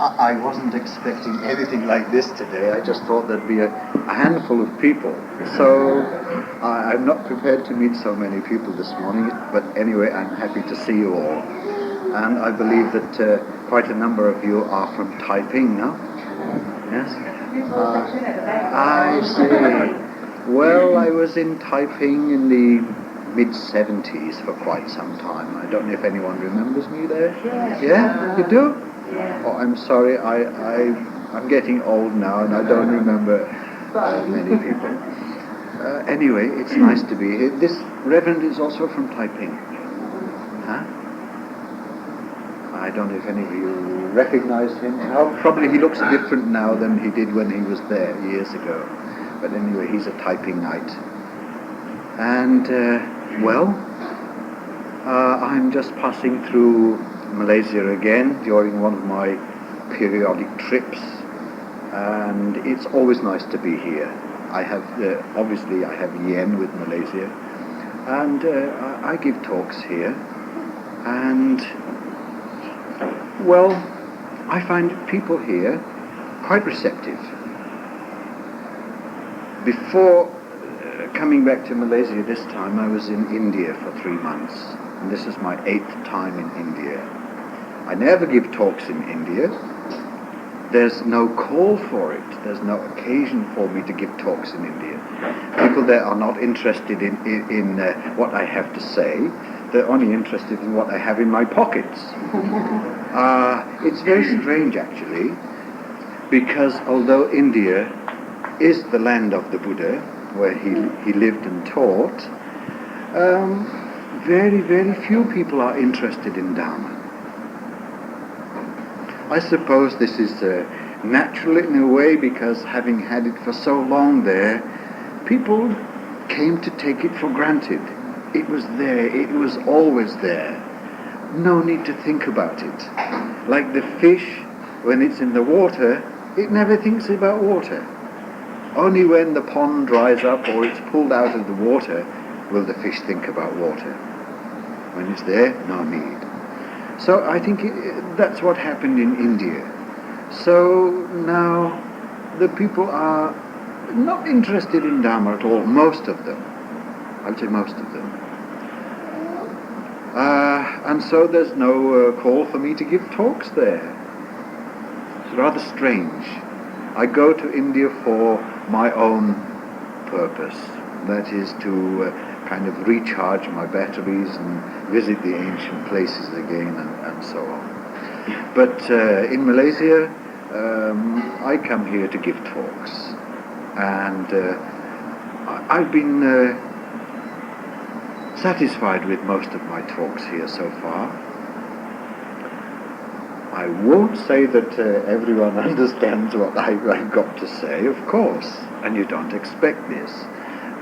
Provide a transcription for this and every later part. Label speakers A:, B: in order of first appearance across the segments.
A: I wasn't expecting anything like this today. I just thought there'd be a handful of people. So I'm not prepared to meet so many people this morning. But anyway, I'm happy to see you all. And I believe that quite a number of you are from Taiping now. Yes? I see. Well, I was in Taiping in the mid-70s for quite some time. I don't know if anyone remembers me there. Yeah? You do? Oh, I'm sorry, I'm getting old now and I don't remember many people. Anyway, it's nice to be here. This Reverend is also from Taiping. Huh? I don't know if any of you recognize him. Oh, probably he looks different now than he did when he was there years ago. But anyway, he's a Taipingite. And, I'm just passing through Malaysia again during one of my periodic trips, and it's always nice to be here. I have obviously I have yen with Malaysia, and I give talks here, and well, I find people here quite receptive. Before coming back to Malaysia this time, I was in India for 3 months, and this is my 8th time in India. I never give talks in India. There's no call for it. There's no occasion for me to give talks in India. People there are not interested in what I have to say. They're only interested in what I have in my pockets. It's very strange, actually, because although India is the land of the Buddha, where he lived and taught, very, very few people are interested in Dharma. I suppose this is natural in a way, because having had it for so long there, people came to take it for granted. It was there, it was always there. No need to think about it. Like the fish, when it's in the water, it never thinks about water. Only when the pond dries up or it's pulled out of the water will the fish think about water. When it's there, no need. So I think that's what happened in India. So now the people are not interested in Dharma at all, most of them. I would say most of them. And so there's no call for me to give talks there. It's rather strange. I go to India for my own purpose. That is to kind of recharge my batteries and visit the ancient places again and so on. But in Malaysia, I come here to give talks. And I've been satisfied with most of my talks here so far. I won't say that everyone understands what I've got to say, of course, and you don't expect this.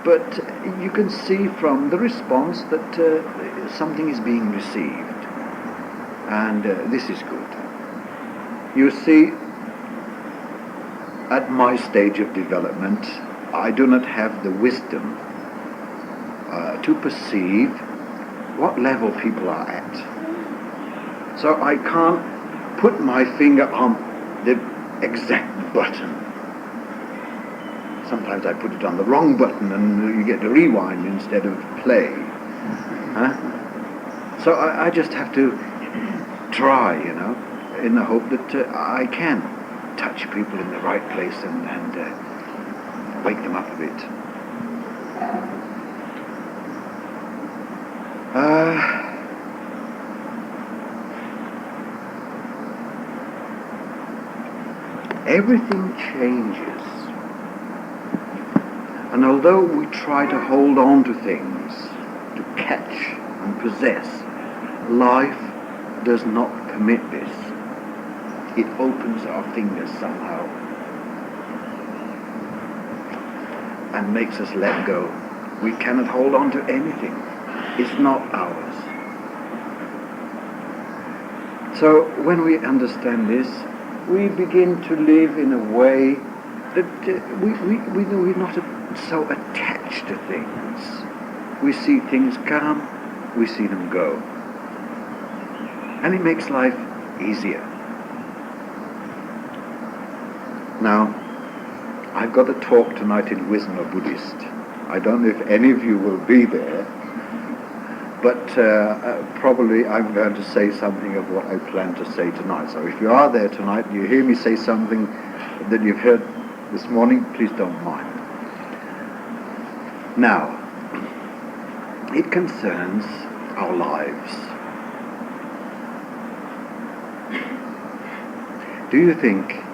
A: But you can see from the response that something is being received, and this is good. You see, at my stage of development, I do not have the wisdom to perceive what level people are at. So I can't put my finger on the exact button. Sometimes I put it on the wrong button and you get to rewind instead of play. Huh? So I just have to try, in the hope that I can touch people in the right place and wake them up a bit. Everything changes. And although we try to hold on to things, to catch and possess, life does not permit this. It opens our fingers somehow and makes us let go. We cannot hold on to anything. It's not ours. So when we understand this, we begin to live in a way that we're not so attached to things. We see things come, we see them go. And it makes life easier. Now, I've got a talk tonight in Wisdom of Buddhist. I don't know if any of you will be there, but probably I'm going to say something of what I plan to say tonight. So if you are there tonight and you hear me say something that you've heard this morning, please don't mind. Now, it concerns our lives. Do you think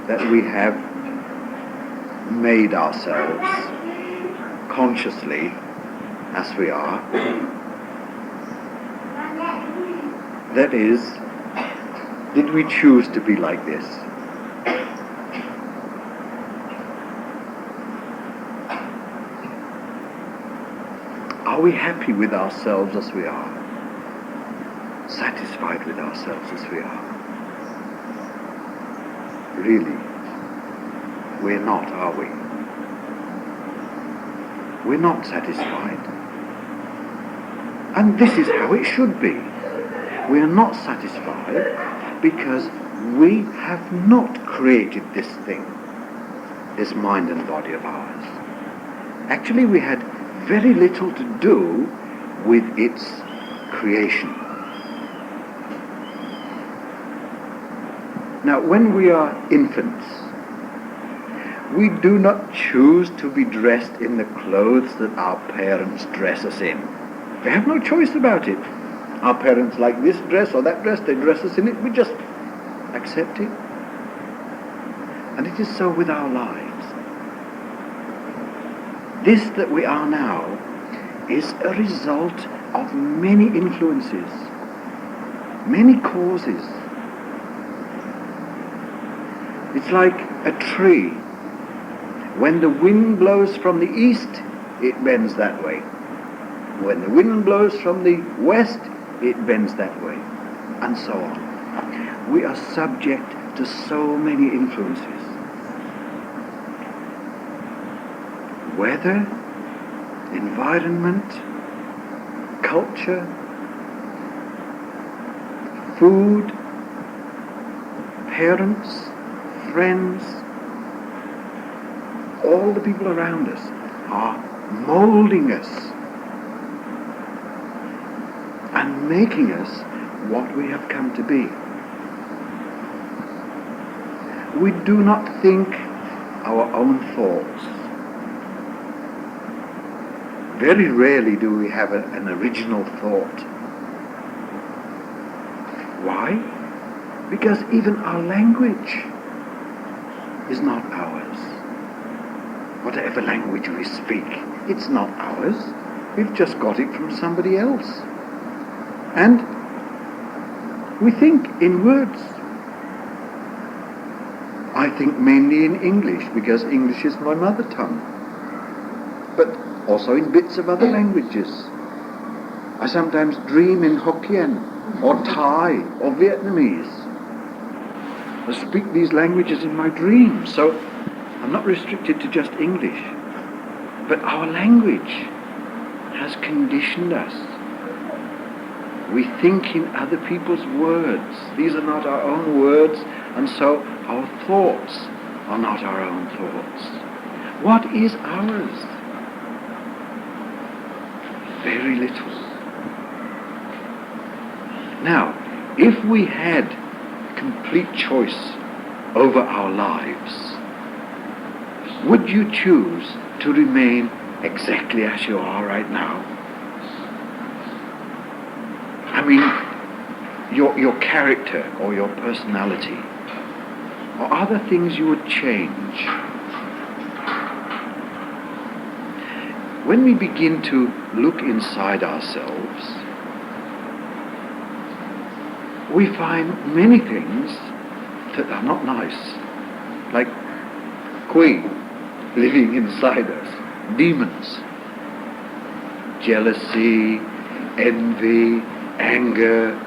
A: that we have made ourselves consciously as we are? That is, did we choose to be like this? Are we happy with ourselves as we are? Satisfied with ourselves as we are? Really, we're not, are we? We're not satisfied. And this is how it should be. We are not satisfied because we have not created this thing, this mind and body of ours. Actually, we had very little to do with its creation. Now, when we are infants, we do not choose to be dressed in the clothes that our parents dress us in. We have no choice about it. Our parents like this dress or that dress, they dress us in it, we just accept it. And it is so with our lives. This that we are now is a result of many influences, many causes. It's like a tree. When the wind blows from the east, it bends that way. When the wind blows from the west, it bends that way. And so on. We are subject to so many influences. Weather, environment, culture, food, parents, friends, all the people around us are molding us and making us what we have come to be. We do not think our own thoughts. Very rarely do we have an original thought. Why? Because even our language is not ours. Whatever language we speak, it's not ours. We've just got it from somebody else. And we think in words. I think mainly in English, because English is my mother tongue. But also in bits of other languages. I sometimes dream in Hokkien, or Thai, or Vietnamese. I speak these languages in my dreams, so I'm not restricted to just English. But our language has conditioned us. We think in other people's words. These are not our own words, and so our thoughts are not our own thoughts. What is ours? Very little. Now, if we had complete choice over our lives, would you choose to remain exactly as you are right now? I mean, your character or your personality, or are there things you would change? When we begin to look inside ourselves, we find many things that are not nice, like kui living inside us, demons, jealousy, envy, anger,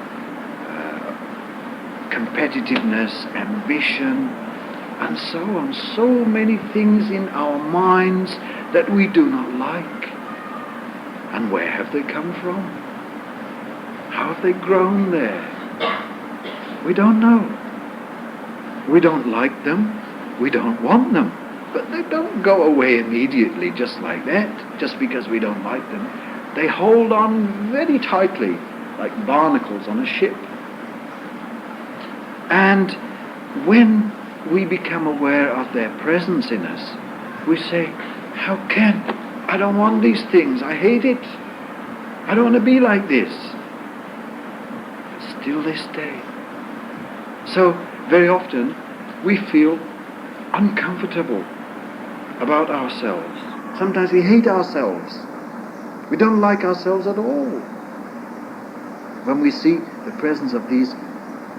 A: competitiveness, ambition, and so on. So many things in our minds that we do not like. And where have they come from? How have they grown there? We don't know. We don't like them. we don't want them. But they don't go away immediately just like that, just because we don't like them. They hold on very tightly, like barnacles on a ship. And when we become aware of their presence in us, we say, how can? I don't want these things. I hate it. I don't want to be like this. Still they stay. So very often we feel uncomfortable about ourselves. Sometimes we hate ourselves. We don't like ourselves at all when we see the presence of these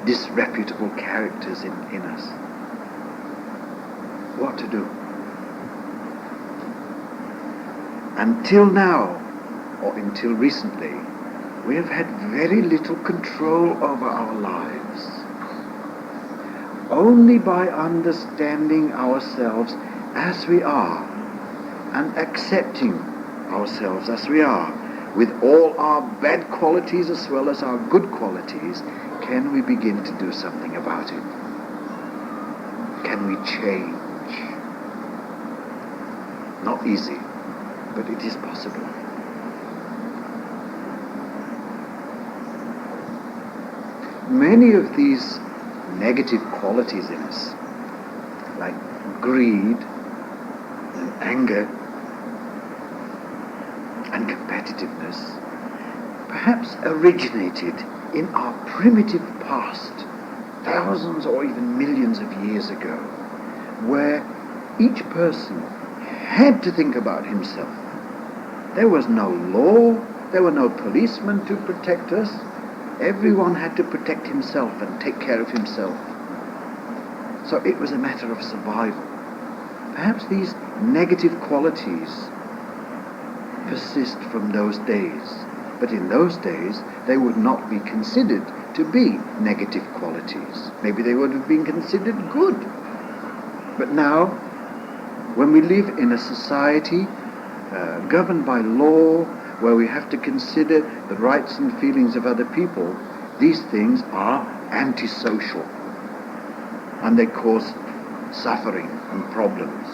A: disreputable characters in us. What to do? Until now, or until recently, we have had very little control over our lives. Only by understanding ourselves as we are and accepting ourselves as we are, with all our bad qualities as well as our good qualities, can we begin to do something about it. Can we change? Not easy, but it is possible. Many of these negative qualities in us, like greed and anger and competitiveness, perhaps originated in our primitive past, thousands or even millions of years ago, where each person had to think about himself. There was no law, there were no policemen to protect us. Everyone had to protect himself and take care of himself. So it was a matter of survival. Perhaps these negative qualities persist from those days. But in those days, they would not be considered to be negative qualities. Maybe they would have been considered good. But now, when we live in a society governed by law, where we have to consider the rights and feelings of other people, these things are antisocial. And they cause suffering and problems.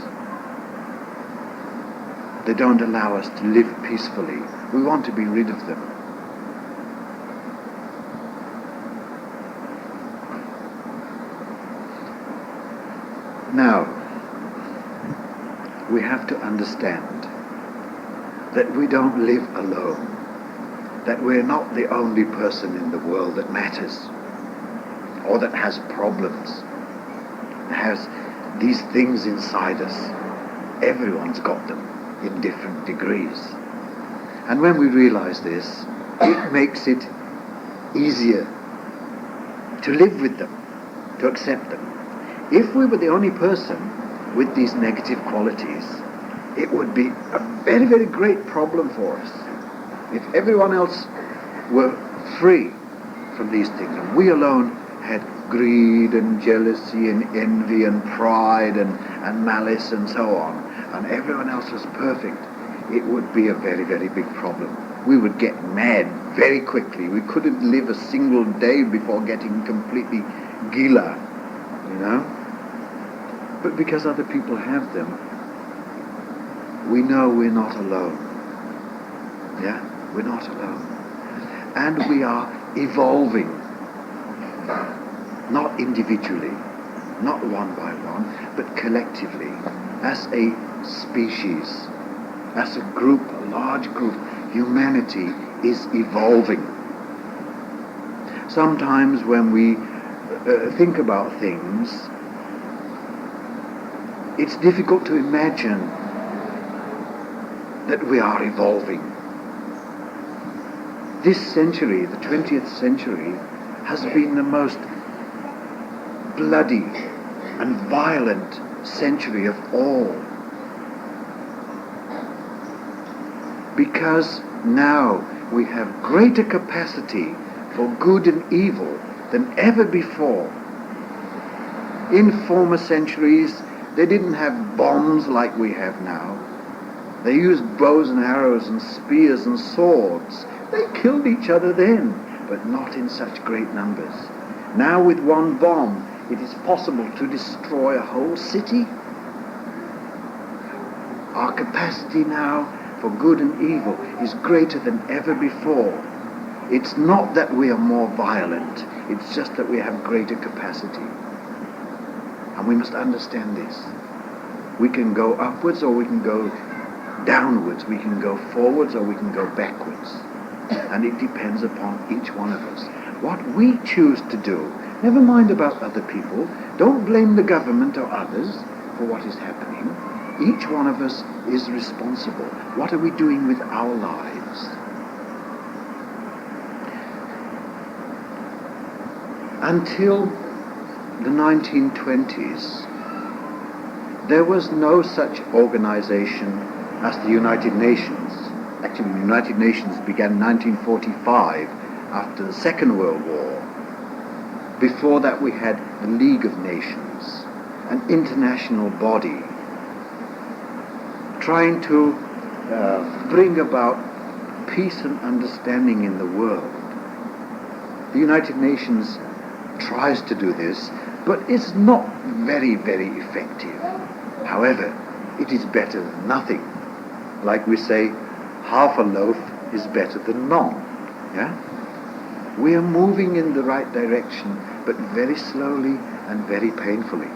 A: They don't allow us to live peacefully. We want to be rid of them. Now, we have to understand that we don't live alone, that we're not the only person in the world that matters, or that has problems, has these things inside us. Everyone's got them in different degrees. And when we realize this, it makes it easier to live with them, to accept them. If we were the only person with these negative qualities, it would be a very, very great problem for us. If everyone else were free from these things, and we alone had greed and jealousy and envy and pride and malice and so on, and everyone else was perfect, it would be a very, very big problem. We would get mad very quickly. We couldn't live a single day before getting completely gila, you know? But because other people have them, we know we're not alone. Yeah? We're not alone. And we are evolving. Not individually, not one by one, but collectively, as a species, as a group, a large group. Humanity is evolving. Sometimes when we think about things, it's difficult to imagine that we are evolving. This century, the 20th century, has been the most bloody and violent century of all. Because now we have greater capacity for good and evil than ever before. In former centuries, they didn't have bombs like we have now. They used bows and arrows and spears and swords. They killed each other then, but not in such great numbers. Now with one bomb, it is possible to destroy a whole city. Our capacity now for good and evil is greater than ever before. It's not that we are more violent, it's just that we have greater capacity. And we must understand this. We can go upwards or we can go downwards, we can go forwards or we can go backwards. And it depends upon each one of us. What we choose to do, never mind about other people, don't blame the government or others for what is happening. Each one of us is responsible. What are we doing with our lives? Until the 1920s, there was no such organization as the United Nations. Actually, the United Nations began in 1945 after the Second World War. Before that we had the League of Nations, an international body trying to bring about peace and understanding in the world. The United Nations tries to do this, but it's not very, very effective. However, it is better than nothing. Like we say, half a loaf is better than none. Yeah? We are moving in the right direction, but very slowly and very painfully.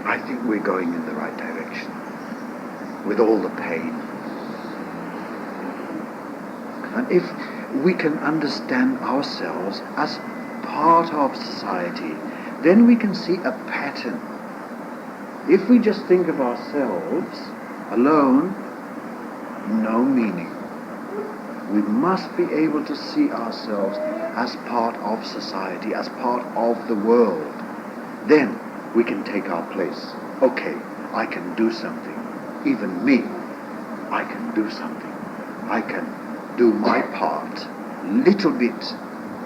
A: I think we're going in the right direction, with all the pain. And if we can understand ourselves as part of society, then we can see a pattern. If we just think of ourselves alone, no meaning. We must be able to see ourselves as part of society, as part of the world. Then we can take our place. Okay, I can do something. Even me, I can do something. I can do my part, little bit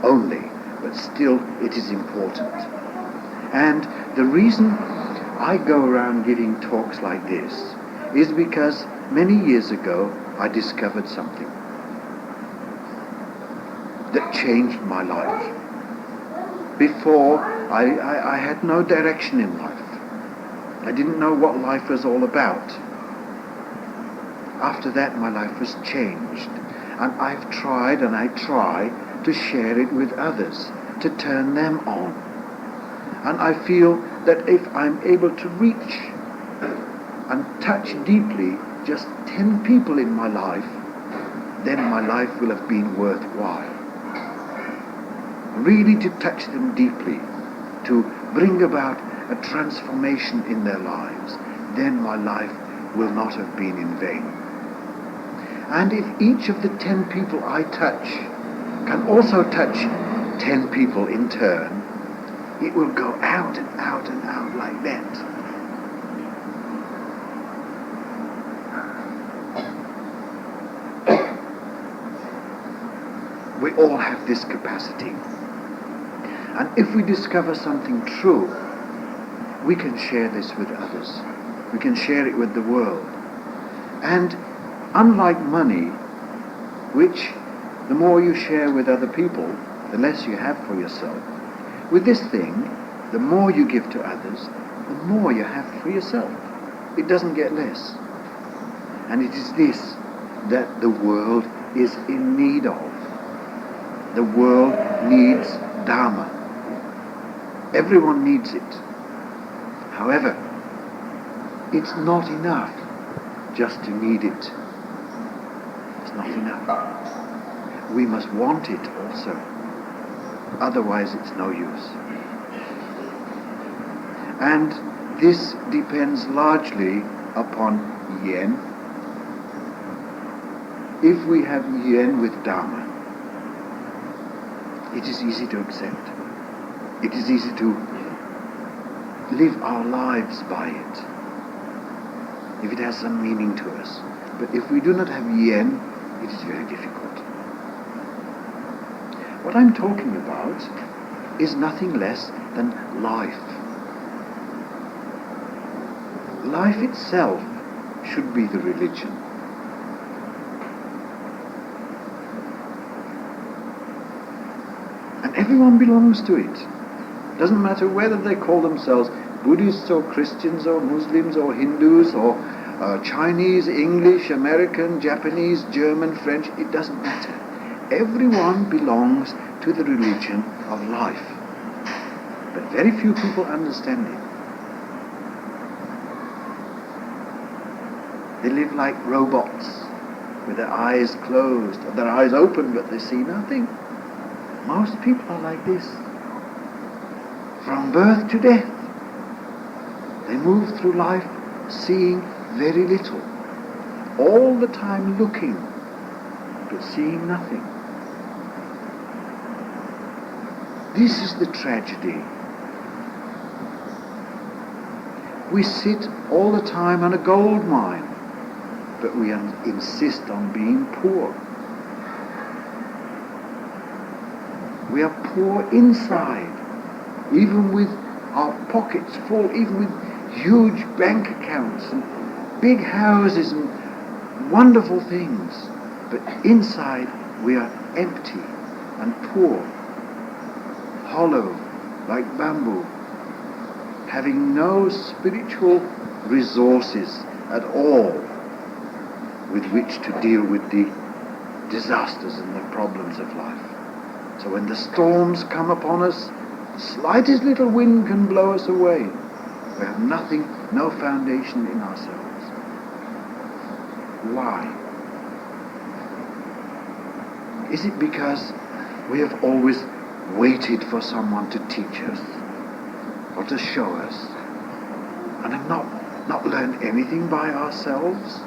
A: only, but still it is important. And the reason I go around giving talks like this is because many years ago I discovered something that changed my life. Before, I had no direction in life. I didn't know what life was all about. After that, my life was changed. And I've tried and I try to share it with others, to turn them on. And I feel that if I'm able to reach and touch deeply just 10 people in my life, then my life will have been worthwhile. Really to touch them deeply, to bring about a transformation in their lives, then my life will not have been in vain. And if each of the 10 people I touch can also touch 10 people in turn, it will go out and out and out like that. We all have this capacity. And if we discover something true, we can share this with others. We can share it with the world. And unlike money, which the more you share with other people, the less you have for yourself, with this thing, the more you give to others, the more you have for yourself. It doesn't get less. And it is this that the world is in need of. The world needs Dharma. Everyone needs it. However, it's not enough just to need it. It's not enough. We must want it also. Otherwise it's no use. And this depends largely upon yen. If we have yen with Dharma, it is easy to accept. It is easy to live our lives by it, if it has some meaning to us. But if we do not have yen, it is very difficult. What I'm talking about is nothing less than life. Life itself should be the religion. And everyone belongs to it. Doesn't matter whether they call themselves Buddhists or Christians or Muslims or Hindus or Chinese, English, American, Japanese, German, French, it doesn't matter. Everyone belongs to the religion of life. But very few people understand it. They live like robots, with their eyes closed, or their eyes open but they see nothing. Most people are like this. From birth to death, they move through life seeing very little. All the time looking, but seeing nothing. This is the tragedy. We sit all the time on a gold mine, but we insist on being poor. We are poor inside, even with our pockets full, even with huge bank accounts and big houses and wonderful things. But inside we are empty and poor, hollow like bamboo, having no spiritual resources at all with which to deal with the disasters and the problems of life. So when the storms come upon us, the slightest little wind can blow us away. We have nothing, no foundation in ourselves. Why? Is it because we have always waited for someone to teach us or to show us and have not learned anything by ourselves?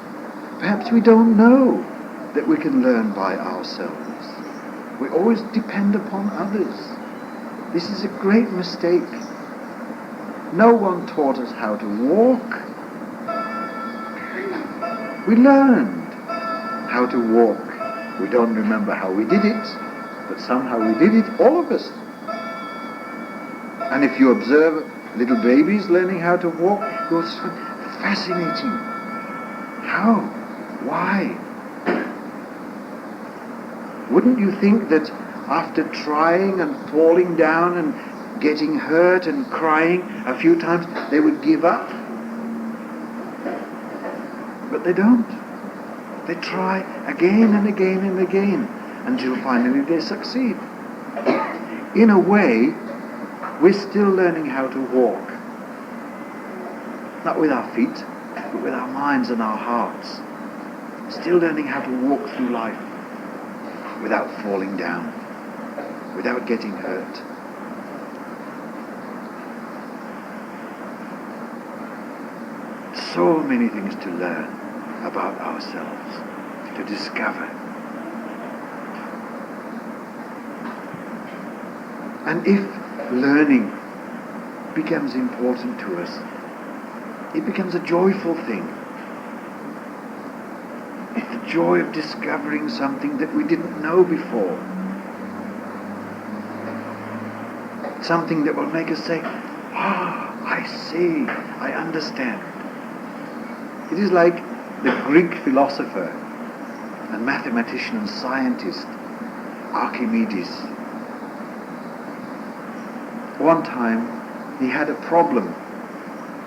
A: Perhaps we don't know that we can learn by ourselves. We always depend upon others. This is a great mistake. No one taught us how to walk. We learned how to walk. We don't remember how we did it, but somehow we did it, all of us. And if you observe little babies learning how to walk, it's fascinating. How? Why? Wouldn't you think that after trying and falling down and getting hurt and crying a few times, they would give up? But they don't. They try again and again and again until finally they succeed. In a way, we're still learning how to walk. Not with our feet, but with our minds and our hearts. Still learning how to walk through life without falling down, without getting hurt. So many things to learn about ourselves, to discover. And if learning becomes important to us, it becomes a joyful thing. The joy of discovering something that we didn't know before. Something that will make us say, I see, I understand. It is like the Greek philosopher and mathematician and scientist Archimedes. One time he had a problem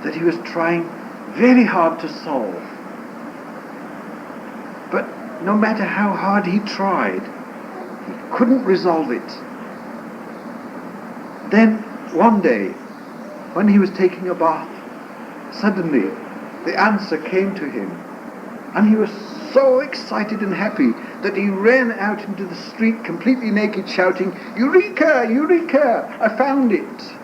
A: that he was trying very hard to solve. But no matter how hard he tried, he couldn't resolve it. Then one day, when he was taking a bath, suddenly the answer came to him, and he was so excited and happy that he ran out into the street completely naked, shouting, "Eureka! Eureka! I found it!"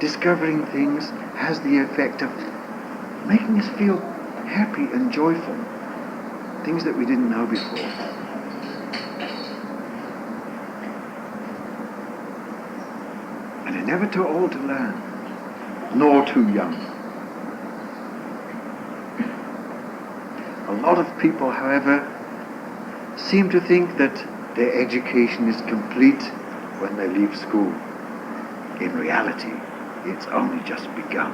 A: Discovering things has the effect of making us feel happy and joyful. Things that we didn't know before. And they're never too old to learn, nor too young. A lot of people, however, seem to think that their education is complete when they leave school. In reality, it's only just begun.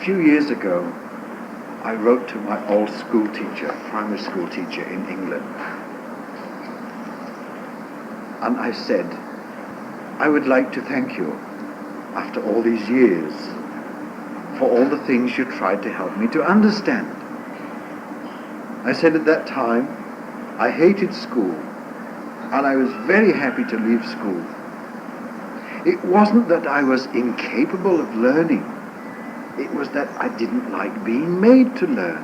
A: few years ago, I wrote to my old school teacher, primary school teacher in England. And I said, I would like to thank you, after all these years, for all the things you tried to help me to understand. I said at that time, I hated school, and I was very happy to leave school. It wasn't that I was incapable of learning. It was that I didn't like being made to learn.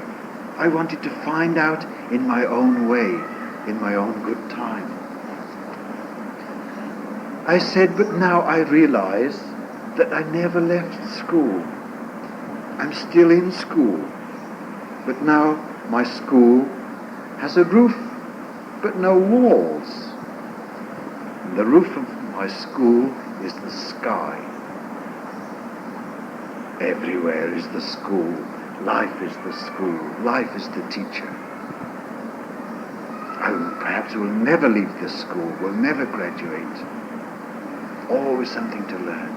A: I wanted to find out in my own way, in my own good time. I said, but now I realize that I never left school. I'm still in school. But now my school has a roof, but no walls. And the roof of my school is the sky. Everywhere is the school. Life is the school. Life is the teacher. Perhaps we'll never leave this school. We'll never graduate. Always something to learn.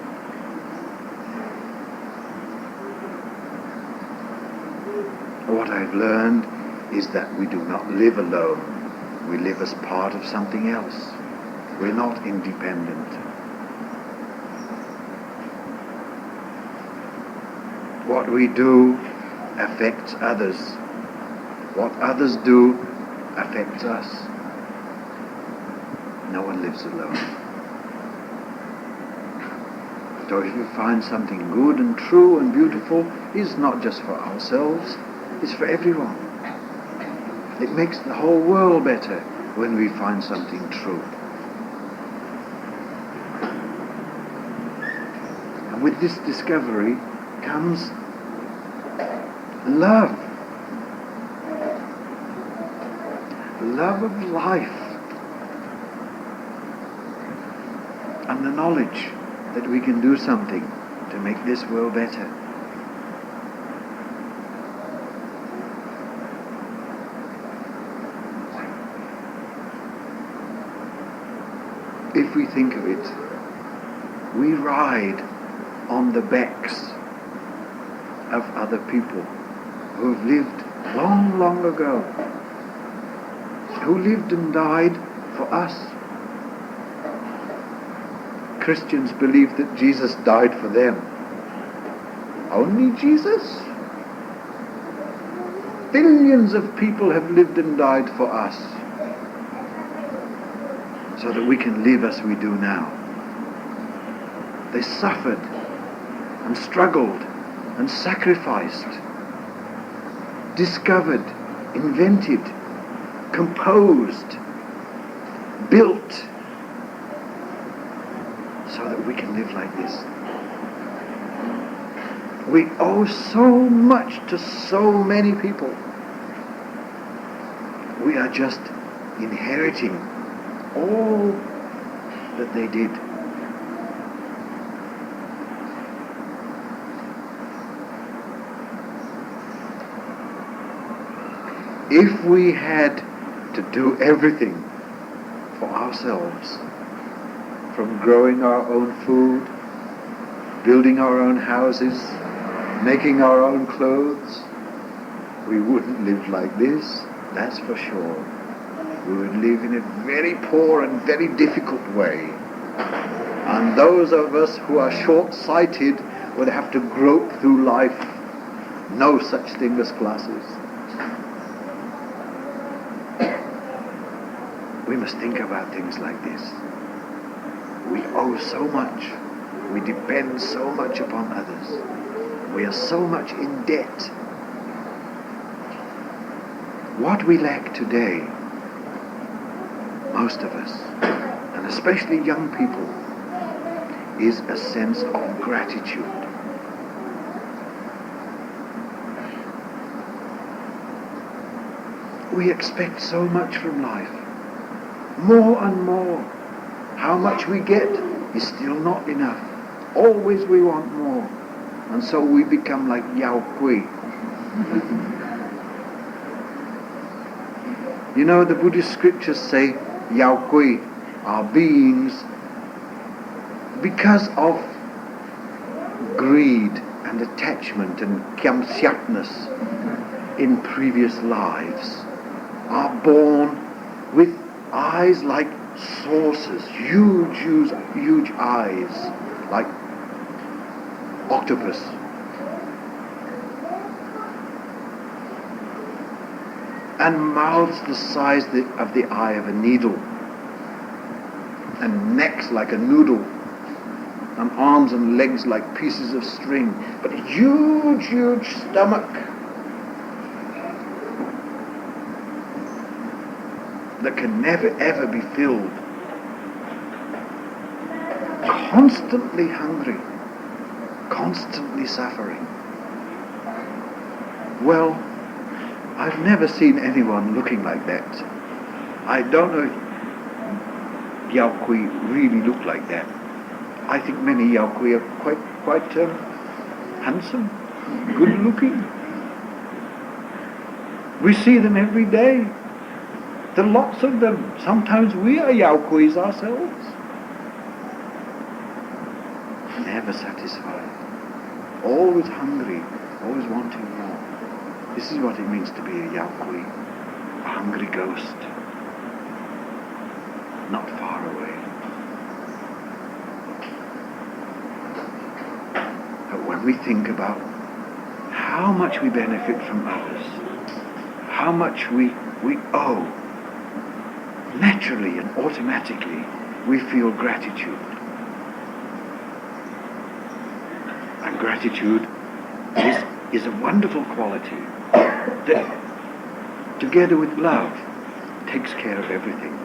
A: What I've learned is that we do not live alone. We live as part of something else. We're not independent. What we do affects others. What others do affects us. No one lives alone. So if we find something good and true and beautiful, it's not just for ourselves, it's for everyone. It makes the whole world better when we find something true. And with this discovery comes love. Love of life. And the knowledge that we can do something to make this world better. If we think of it, we ride on the backs of other people who have lived long, long ago, who lived and died for us. Christians believe that Jesus died for them. Only Jesus? Billions of people have lived and died for us, so that we can live as we do now. They suffered and struggled and sacrificed, discovered, invented, composed, built, so that we can live like this. We owe so much to so many people. We are just inheriting all that they did. If we had to do everything for ourselves, from growing our own food, building our own houses, making our own clothes, we wouldn't live like this, that's for sure. We would live in a very poor and very difficult way. And those of us who are short-sighted would have to grope through life. No such thing as glasses. We must think about things like this. We owe so much. We depend so much upon others. We are so much in debt. What we lack today, most of us, and especially young people, is a sense of gratitude. We expect so much from life. More and more. How much we get is still not enough. Always we want more. And so we become like Yao Kui. You know, the Buddhist scriptures say Yao Kui are beings because of greed and attachment and kamsyapness in previous lives are born with eyes like saucers, huge eyes, like octopus. And mouths the size of the eye of a needle, and necks like a noodle, and arms and legs like pieces of string, but huge stomach that can never ever be filled. Constantly hungry, constantly suffering. Well, I've never seen anyone looking like that. I don't know if Yao Kui really look like that. I think many Yao Kui are quite handsome, good looking. We see them every day. There are lots of them. Sometimes we are Yao Kuis ourselves. Never satisfied. Always hungry, always wanting more. This is what it means to be a Yao Kui, a hungry ghost, not far away. But when we think about how much we benefit from others, how much we owe, naturally and automatically we feel gratitude. And gratitude is a wonderful quality that, together with love, takes care of everything.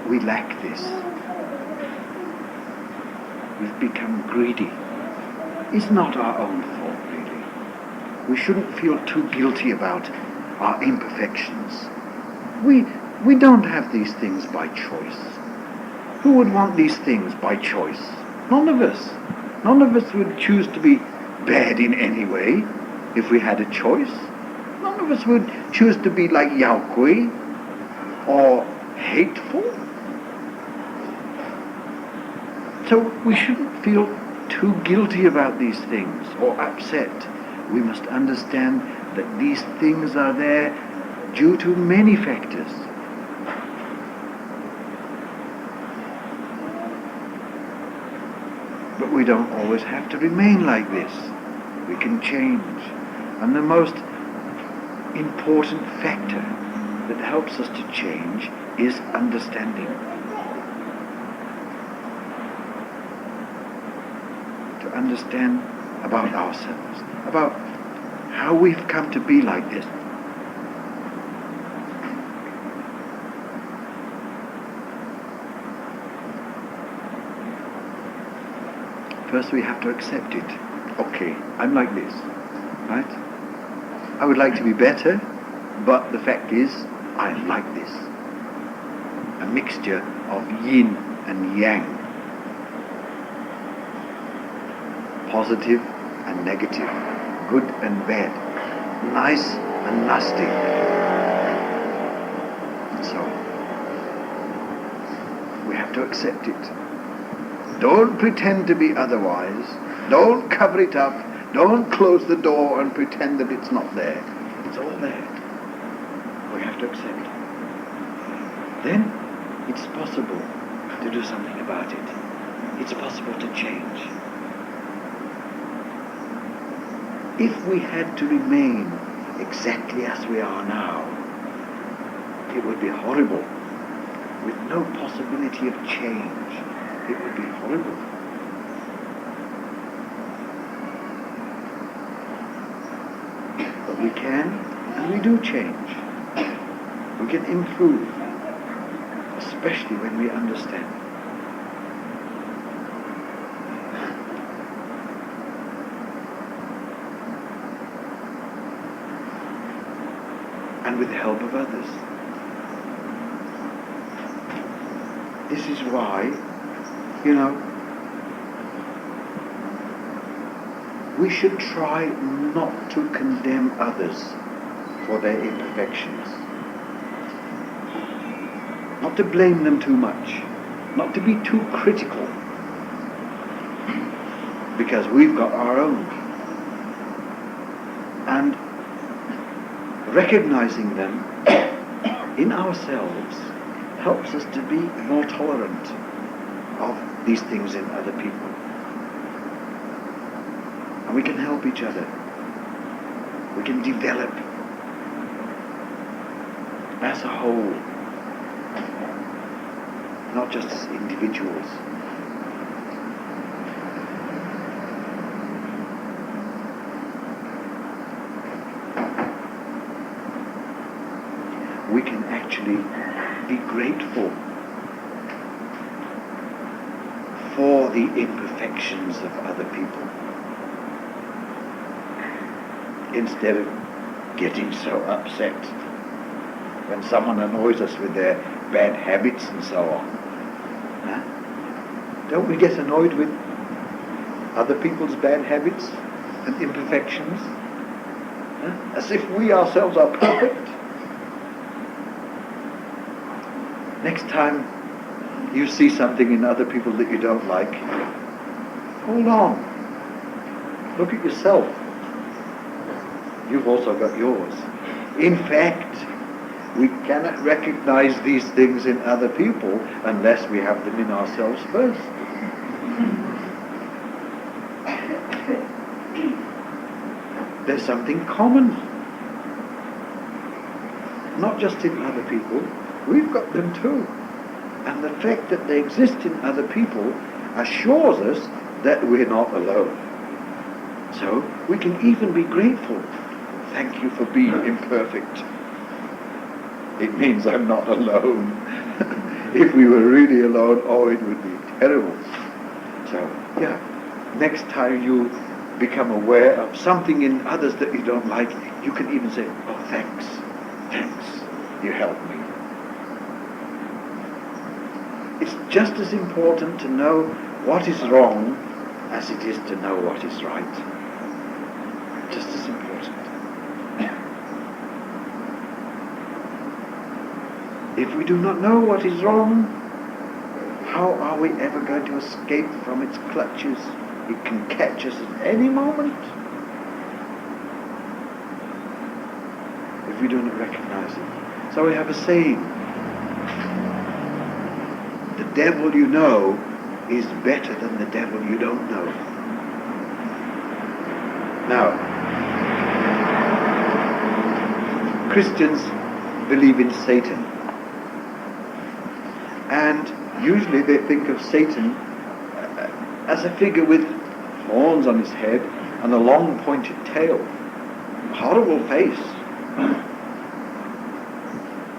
A: We lack this. We've become greedy. It's not our own fault, really. We shouldn't feel too guilty about our imperfections. We don't have these things by choice. Who would want these things by choice? None of us. None of us would choose to be bad in any way if we had a choice. None of us would choose to be like Yao Kui or hateful. So we shouldn't feel too guilty about these things or upset. We must understand that these things are there due to many factors. But we don't always have to remain like this. We can change. And the most important factor that helps us to change is understanding. To understand about ourselves, about how we've come to be like this. First we have to accept it. Okay, I'm like this, right? I would like to be better, but the fact is, I'm like this. A mixture of yin and yang. Positive and negative. Good and bad. Nice and nasty. So, we have to accept it. Don't pretend to be otherwise. Don't cover it up. Don't close the door and pretend that it's not there. It's all there. We have to accept it. Then it's possible to do something about it. It's possible to change. If we had to remain exactly as we are now, it would be horrible, with no possibility of change. It would be horrible. But we can, and we do change. We can improve, especially when we understand. And with the help of others. This is why, we should try not to condemn others for their imperfections. Not not to blame them too much, not to be too critical, because we've got our own. And recognizing them in ourselves helps us to be more tolerant of these things in other people. And we can help each other. We can develop as a whole, not just as individuals. We can actually be grateful for the imperfections of other people, instead of getting so upset when someone annoys us with their bad habits and so on. Huh? Don't we get annoyed with other people's bad habits and imperfections? Huh? As if we ourselves are perfect. Next time you see something in other people that you don't like, hold on. Look at yourself. You've also got yours. In fact, we cannot recognize these things in other people unless we have them in ourselves first. There's something common. Not just in other people, we've got them too. And the fact that they exist in other people assures us that we're not alone. So we can even be grateful. Thank you for being imperfect. It means I'm not alone. If we were really alone, oh, it would be terrible. So, yeah, next time you become aware of something in others that you don't like, you can even say, oh, thanks, you helped me. It's just as important to know what is wrong as it is to know what is right. Just as important. If we do not know what is wrong, how are we ever going to escape from its clutches? It can catch us at any moment. If we do not recognize it. So we have a saying, the devil you know is better than the devil you don't know. Now, Christians believe in Satan. And usually they think of Satan as a figure with horns on his head and a long pointed tail, a horrible face.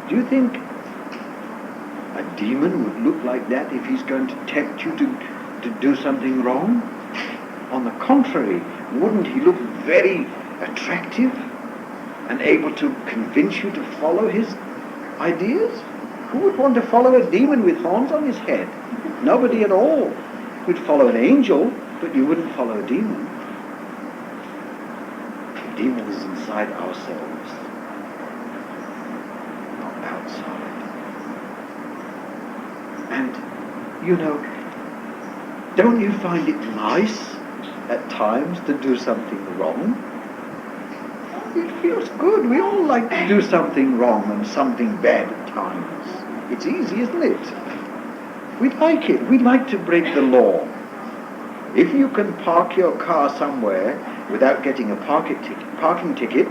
A: Do you think a demon would look like that if he's going to tempt you to do something wrong? On the contrary, wouldn't he look very attractive and able to convince you to follow his ideas? Who would want to follow a demon with horns on his head? Nobody at all. You'd follow an angel, but you wouldn't follow a demon. The demon is inside ourselves, not outside. And, you know, don't you find it nice at times to do something wrong? It feels good. We all like to do something wrong and something bad at times. It's easy, isn't it? We like it. We like to break the law. If you can park your car somewhere without getting a parking ticket,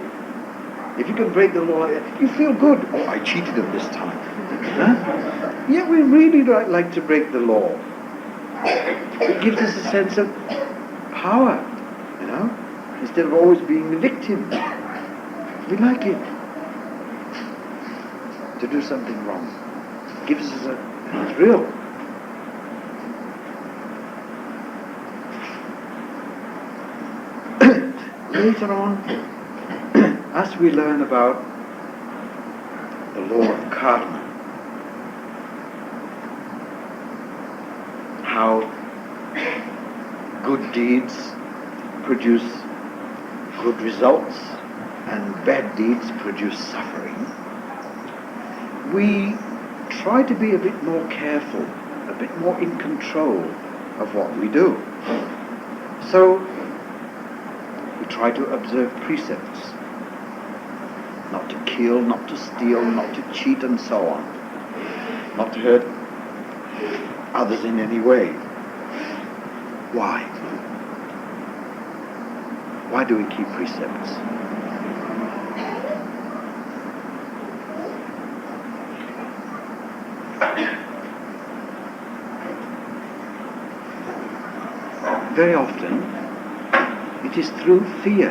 A: if you can break the law, you feel good. Oh, I cheated them this time. Huh? Yeah, we really like to break the law. It gives us a sense of power, you know, instead of always being the victim. We like it to do something wrong. It gives us a thrill. Later on, as we learn about the law of karma, how good deeds produce good results and bad deeds produce suffering, we try to be a bit more careful, a bit more in control of what we do. So we try to observe precepts, not to kill, not to steal, not to cheat, and so on, not to hurt others in any way. Why? Why do we keep precepts? Very often, it is through fear.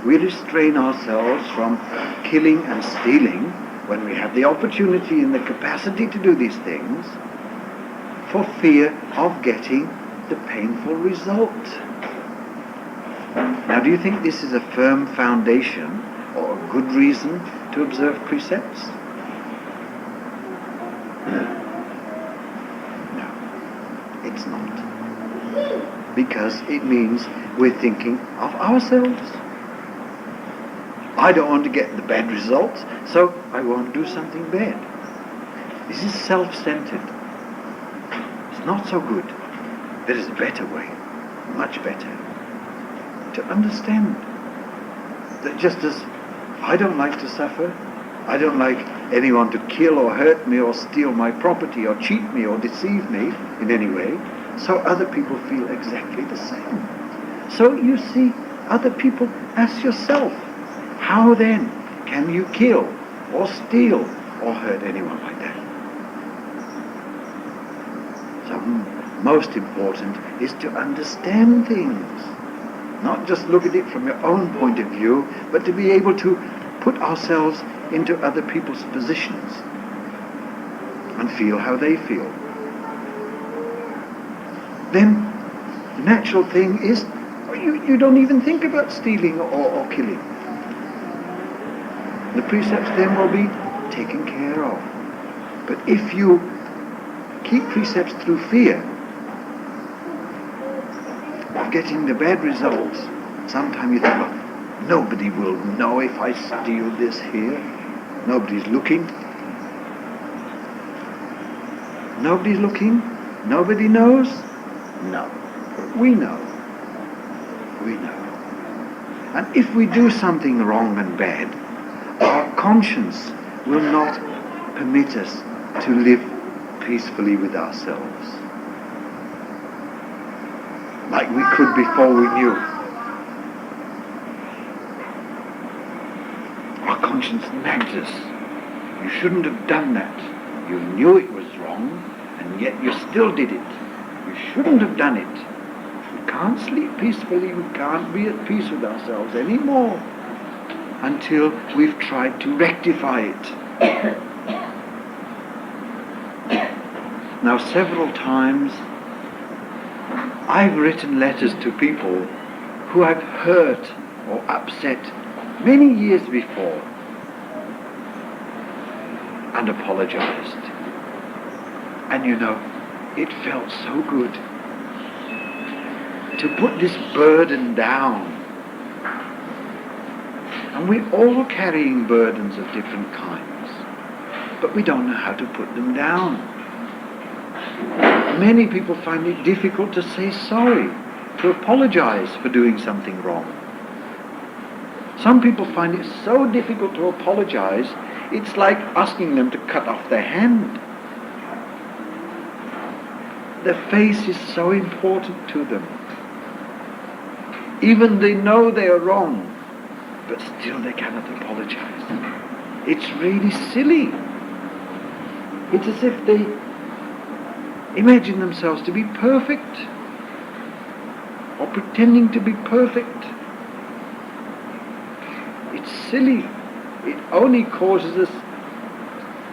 A: We restrain ourselves from killing and stealing when we have the opportunity and the capacity to do these things for fear of getting the painful result. Now, do you think this is a firm foundation or a good reason to observe precepts? No, it's not. Because it means we're thinking of ourselves. I don't want to get the bad results, so I won't do something bad. This is self-centered. It's not so good. There is a better way, much better, to understand that just as I don't like to suffer, I don't like anyone to kill or hurt me or steal my property or cheat me or deceive me in any way, so other people feel exactly the same. So you see, other people, ask yourself, how then can you kill or steal or hurt anyone like that? So most important is to understand things, not just look at it from your own point of view, but to be able to put ourselves into other people's positions and feel how they feel. Then the natural thing is you don't even think about stealing or killing. The precepts then will be taken care of. But if you keep precepts through fear of getting the bad results, sometimes you think, well, nobody will know if I steal this here. Nobody's looking. Nobody's looking. Nobody knows. No. We know. We know. And if we do something wrong and bad, our conscience will not permit us to live peacefully with ourselves like we could before we knew. Our conscience nags us. You shouldn't have done that. You knew it was wrong, and yet you still did it. You shouldn't have done it. We can't sleep peacefully. We can't be at peace with ourselves anymore until we've tried to rectify it. Now, several times I've written letters to people who I've hurt or upset many years before and apologized. And you know, it felt so good to put this burden down. And we're all carrying burdens of different kinds, but we don't know how to put them down. Many people find it difficult to say sorry, to apologize for doing something wrong. Some people find it so difficult to apologize, it's like asking them to cut off their hand. The face is so important to them. Even they know they are wrong, but still they cannot apologize. It's really silly. It's as if they imagine themselves to be perfect or pretending to be perfect. It's silly. It only causes us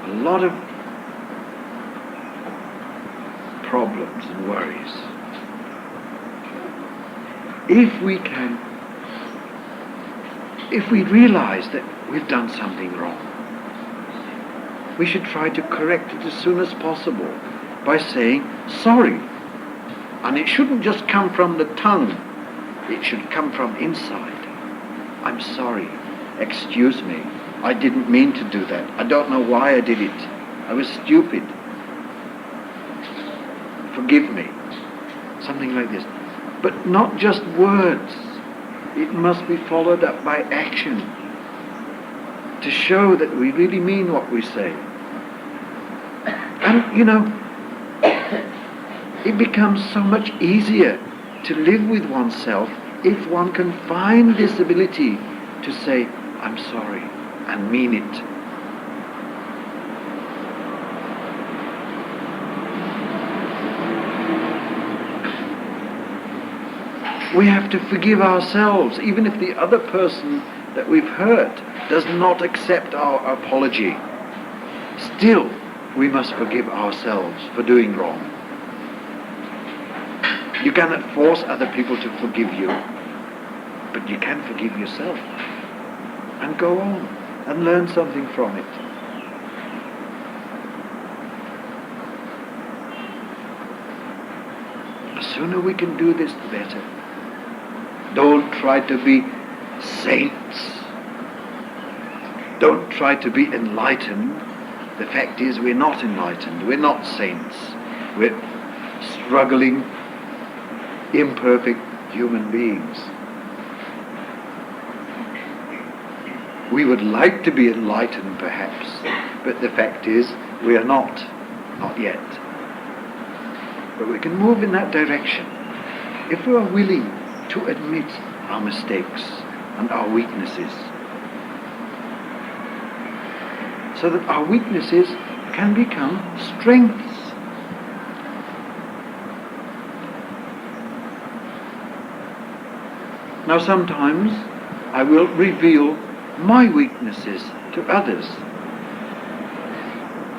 A: a lot of problems and worries. If we realize that we've done something wrong, we should try to correct it as soon as possible by saying sorry. And it shouldn't just come from the tongue, it should come from inside. I'm sorry, excuse me, I didn't mean to do that. I don't know why I did it. I was stupid. Forgive me. Something like this. But not just words. It must be followed up by action to show that we really mean what we say. And, it becomes so much easier to live with oneself if one can find this ability to say, I'm sorry, and mean it. We have to forgive ourselves, even if the other person that we've hurt does not accept our apology. Still, we must forgive ourselves for doing wrong. You cannot force other people to forgive you, but you can forgive yourself and go on and learn something from it. The sooner we can do this, the better. Don't try to be saints. Don't try to be enlightened. The fact is, we're not enlightened. We're not saints. We're struggling, imperfect human beings. We would like to be enlightened, perhaps, but the fact is, we are not yet. But we can move in that direction if we are willing to admit our mistakes and our weaknesses, so that our weaknesses can become strengths. Now sometimes I will reveal my weaknesses to others,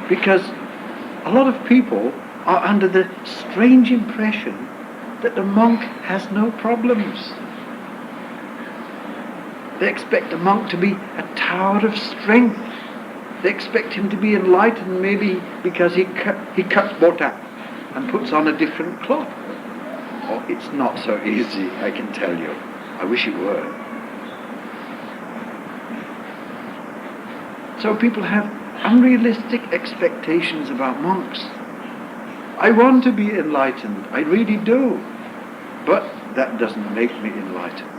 A: because a lot of people are under the strange impression that the monk has no problems. They expect a monk to be a tower of strength. They expect him to be enlightened maybe because he cuts botak and puts on a different cloth. Oh, it's not so easy, I can tell you. I wish it were. So people have unrealistic expectations about monks. I want to be enlightened, I really do, but that doesn't make me enlightened.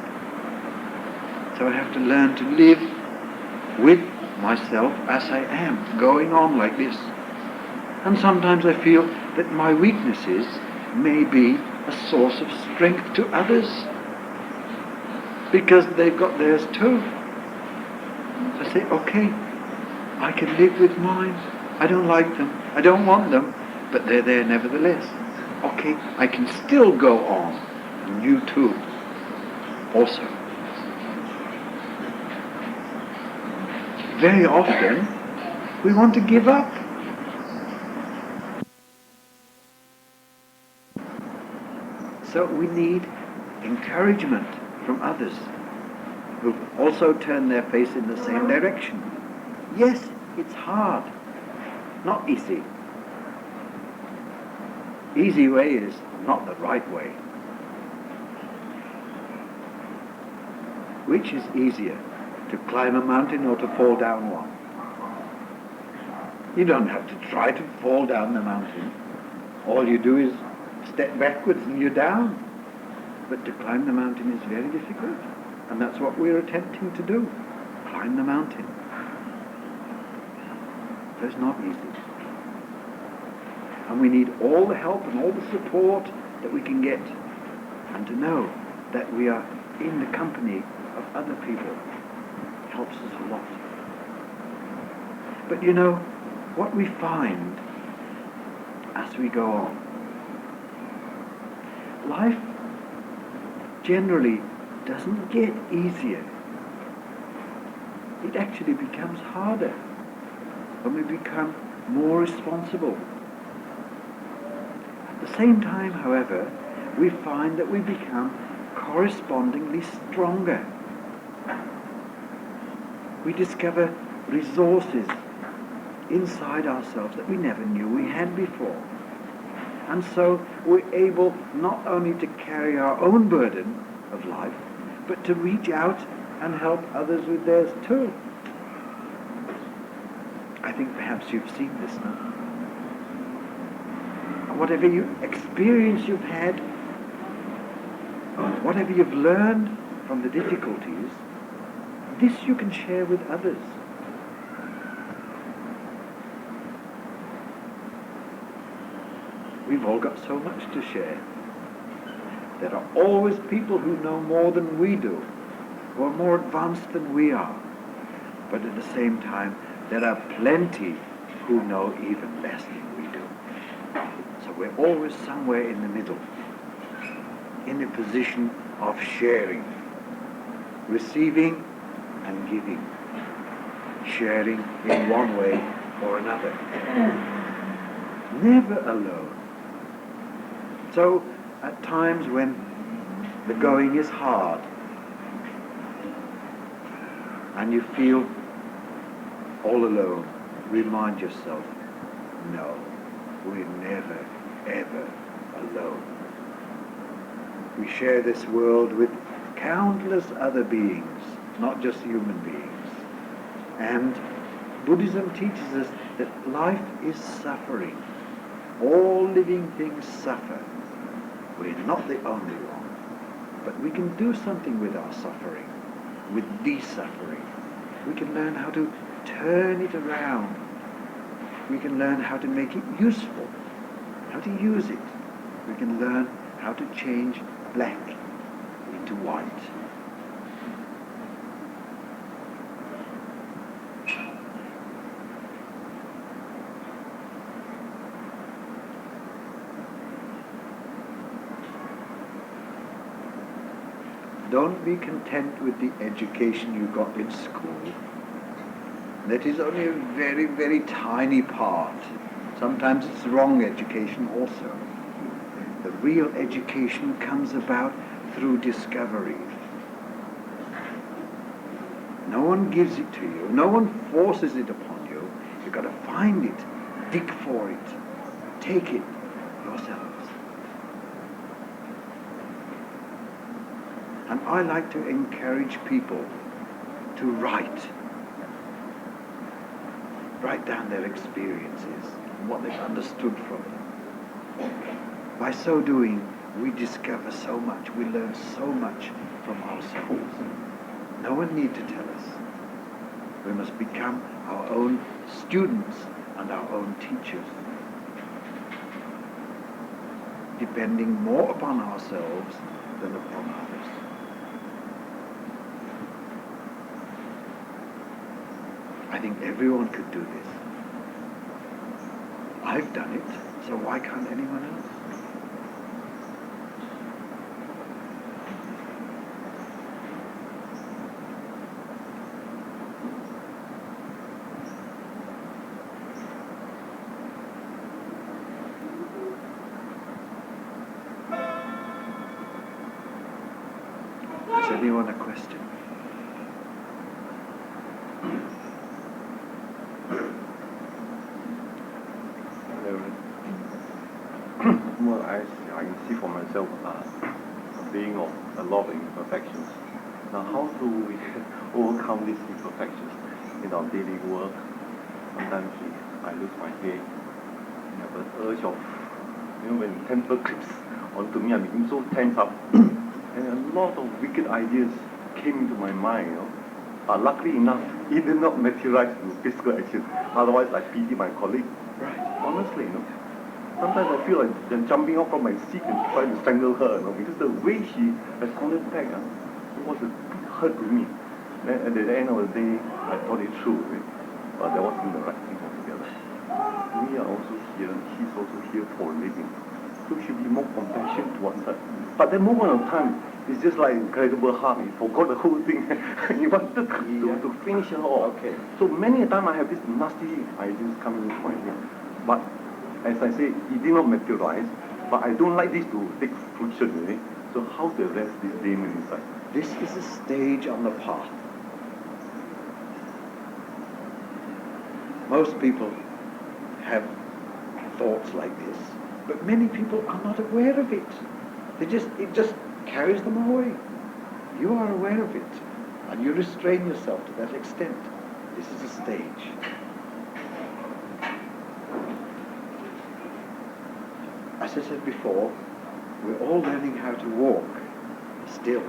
A: So I have to learn to live with myself as I am, going on like this. And sometimes I feel that my weaknesses may be a source of strength to others, because they've got theirs too. I say, okay, I can live with mine. I don't like them, I don't want them, but they're there nevertheless. Okay, I can still go on, and you too, also. Very often, we want to give up. So we need encouragement from others who also turn their face in the same direction. Yes, it's hard, not easy. Easy way is not the right way. Which is easier, to climb a mountain or to fall down one? You don't have to try to fall down the mountain. All you do is step backwards and you're down. But to climb the mountain is very difficult. And that's what we're attempting to do. Climb the mountain. So it's not easy. And we need all the help and all the support that we can get. And to know that we are in the company of other people helps us a lot. But you know, what we find as we go on, life generally doesn't get easier. It actually becomes harder when we become more responsible. At the same time, however, we find that we become correspondingly stronger. We discover resources inside ourselves that we never knew we had before. And so we're able not only to carry our own burden of life, but to reach out and help others with theirs too. think perhaps you've seen this now. Whatever experience you've had, whatever you've learned from the difficulties, this you can share with others. We've all got so much to share. There are always people who know more than we do, who are more advanced than we are. But at the same time, there are plenty who know even less than we do. So we're always somewhere in the middle, in a position of sharing, receiving and giving, sharing in one way or another. Never alone. So at times when the going is hard and you feel all alone, remind yourself, no, we're never, ever alone. We share this world with countless other beings, not just human beings. And Buddhism teaches us that life is suffering. All living things suffer. We're not the only one. But we can do something with our suffering, with de-suffering. We can learn how to turn it around. We can learn how to make it useful, how to use it. We can learn how to change black into white. Don't be content with the education you got in school. That is only a very, very tiny part. Sometimes it's wrong education also. The real education comes about through discovery. No one gives it to you. No one forces it upon you. You've got to find it, dig for it, take it yourselves. And I like to encourage people to write down their experiences and what they've understood from them. By so doing, we discover so much, we learn so much from ourselves. No one need to tell us. We must become our own students and our own teachers, depending more upon ourselves than upon others. I think everyone could do this. I've done it, so why can't anyone else? Has anyone a question?
B: Well, I can see for myself being of a lot of imperfections. Now, how do we overcome these imperfections in our daily work? Sometimes I lose my head. I have an urge of, when temper creeps onto me, I become so tense up. And a lot of wicked ideas came into my mind, But luckily enough, it did not materialize in physical action. Otherwise, I pity my colleague.
A: Right.
B: Honestly, sometimes I feel like jumping off from my seat and trying to strangle her, because the way she responded back, it was a big hurt to me. Then at the end of the day, I thought it through, but that wasn't the right thing altogether. We are also here, she's also here for a living. So we should be more compassionate towards her. But that moment of time, it's just like incredible harm. You forgot the whole thing. You wanted to finish her off. Okay. So many a time I have these nasty ideas coming into my head. But as I say, it did not materialize. But I don't like this to take fruition, So how to arrest this demon inside?
A: This is a stage on the path. Most people have thoughts like this, but many people are not aware of it. It just carries them away. You are aware of it, and you restrain yourself to that extent. This is a stage. As I said before, we're all learning how to walk still.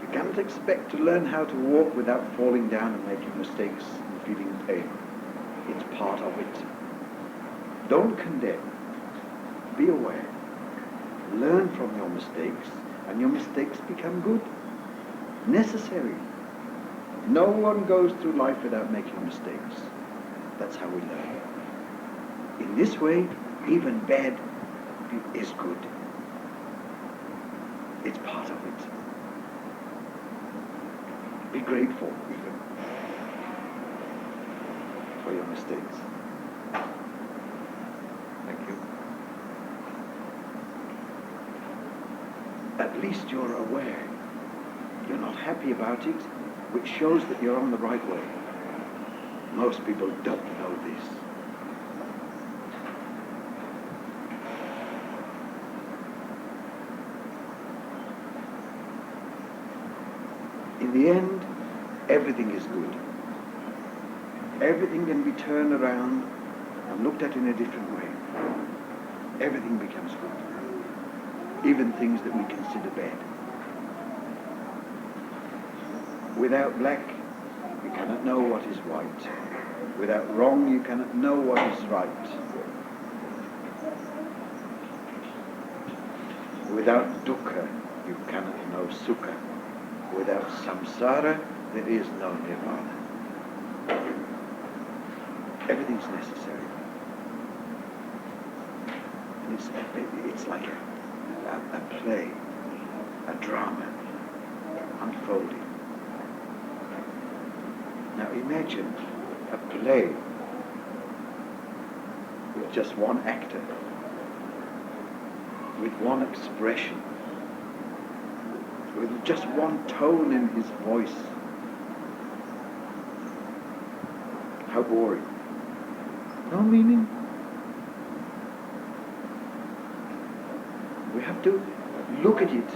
A: You cannot expect to learn how to walk without falling down and making mistakes and feeling pain. It's part of it. Don't condemn. Be aware. Learn from your mistakes, and your mistakes become good. Necessary. No one goes through life without making mistakes. That's how we learn. In this way, even bad is good. It's part of it. Be grateful even for your mistakes. Thank you. At least you're aware. You're not happy about it, which shows that you're on the right way. Most people don't know this. In the end, everything is good. Everything can be turned around and looked at in a different way. Everything becomes good. Even things that we consider bad. Without black, you cannot know what is white. Without wrong, you cannot know what is right. Without dukkha, you cannot know sukha. Without samsara, there is no nirvana. Everything's necessary. It's like a play, a drama, unfolding. Now imagine a play with just one actor, with one expression, with just one tone in his voice. How boring. No meaning. We have to look at it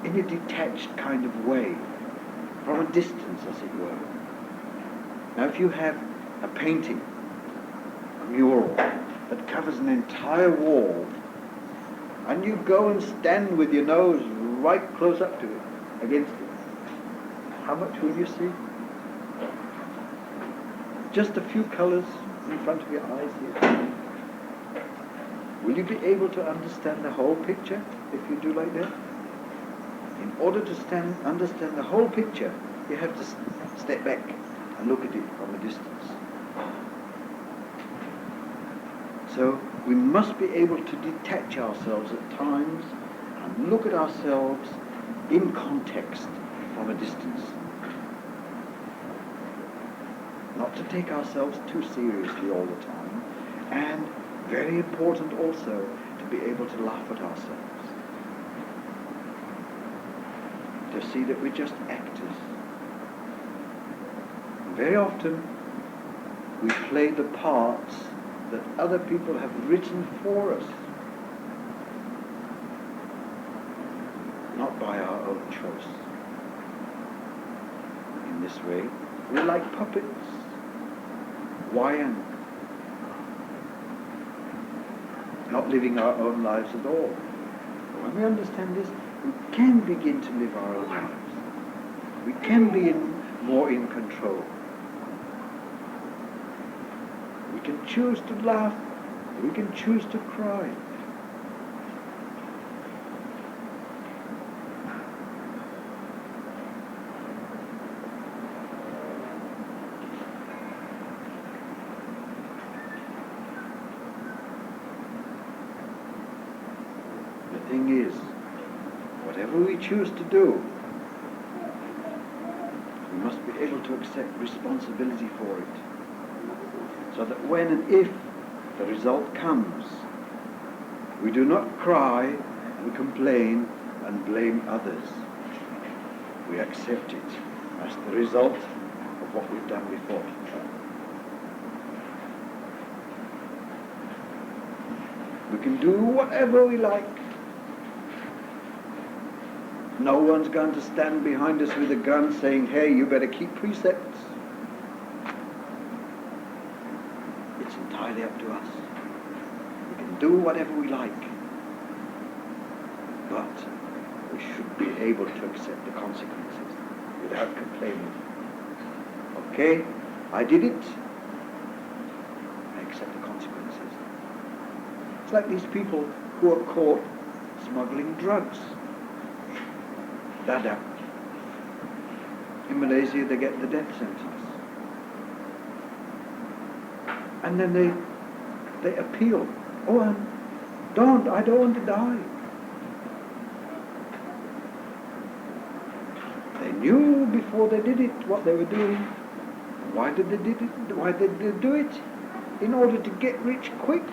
A: in a detached kind of way, from a distance as it were. Now if you have a painting, a mural, that covers an entire wall, and you go and stand with your nose right close up to it, against it, how much will you see? Just a few colours in front of your eyes here. Will you be able to understand the whole picture if you do like that? In order to understand the whole picture, you have to step back and look at it from a distance. So we must be able to detach ourselves at times and look at ourselves in context from a distance. Not to take ourselves too seriously all the time, and very important also to be able to laugh at ourselves. To see that we're just actors. And very often we play the parts that other people have written for us, not by our own choice. In this way, we're like puppets, wayang, not living our own lives at all. When we understand this, we can begin to live our own lives. We can be more in control. We can choose to laugh, we can choose to cry. The thing is, whatever we choose to do, we must be able to accept responsibility for it. So that when and if the result comes, we do not cry and complain and blame others. We accept it as the result of what we've done before. We can do whatever we like. No one's going to stand behind us with a gun saying, hey, you better keep precepts. It's entirely up to us. do whatever we like. But we should be able to accept the consequences without complaining. Okay, I did it. I accept the consequences. It's like these people who are caught smuggling drugs. Dada. In Malaysia they get the death sentence. And then they appeal. Oh, I don't want to die. They knew before they did it what they were doing. Why did they do it? In order to get rich quick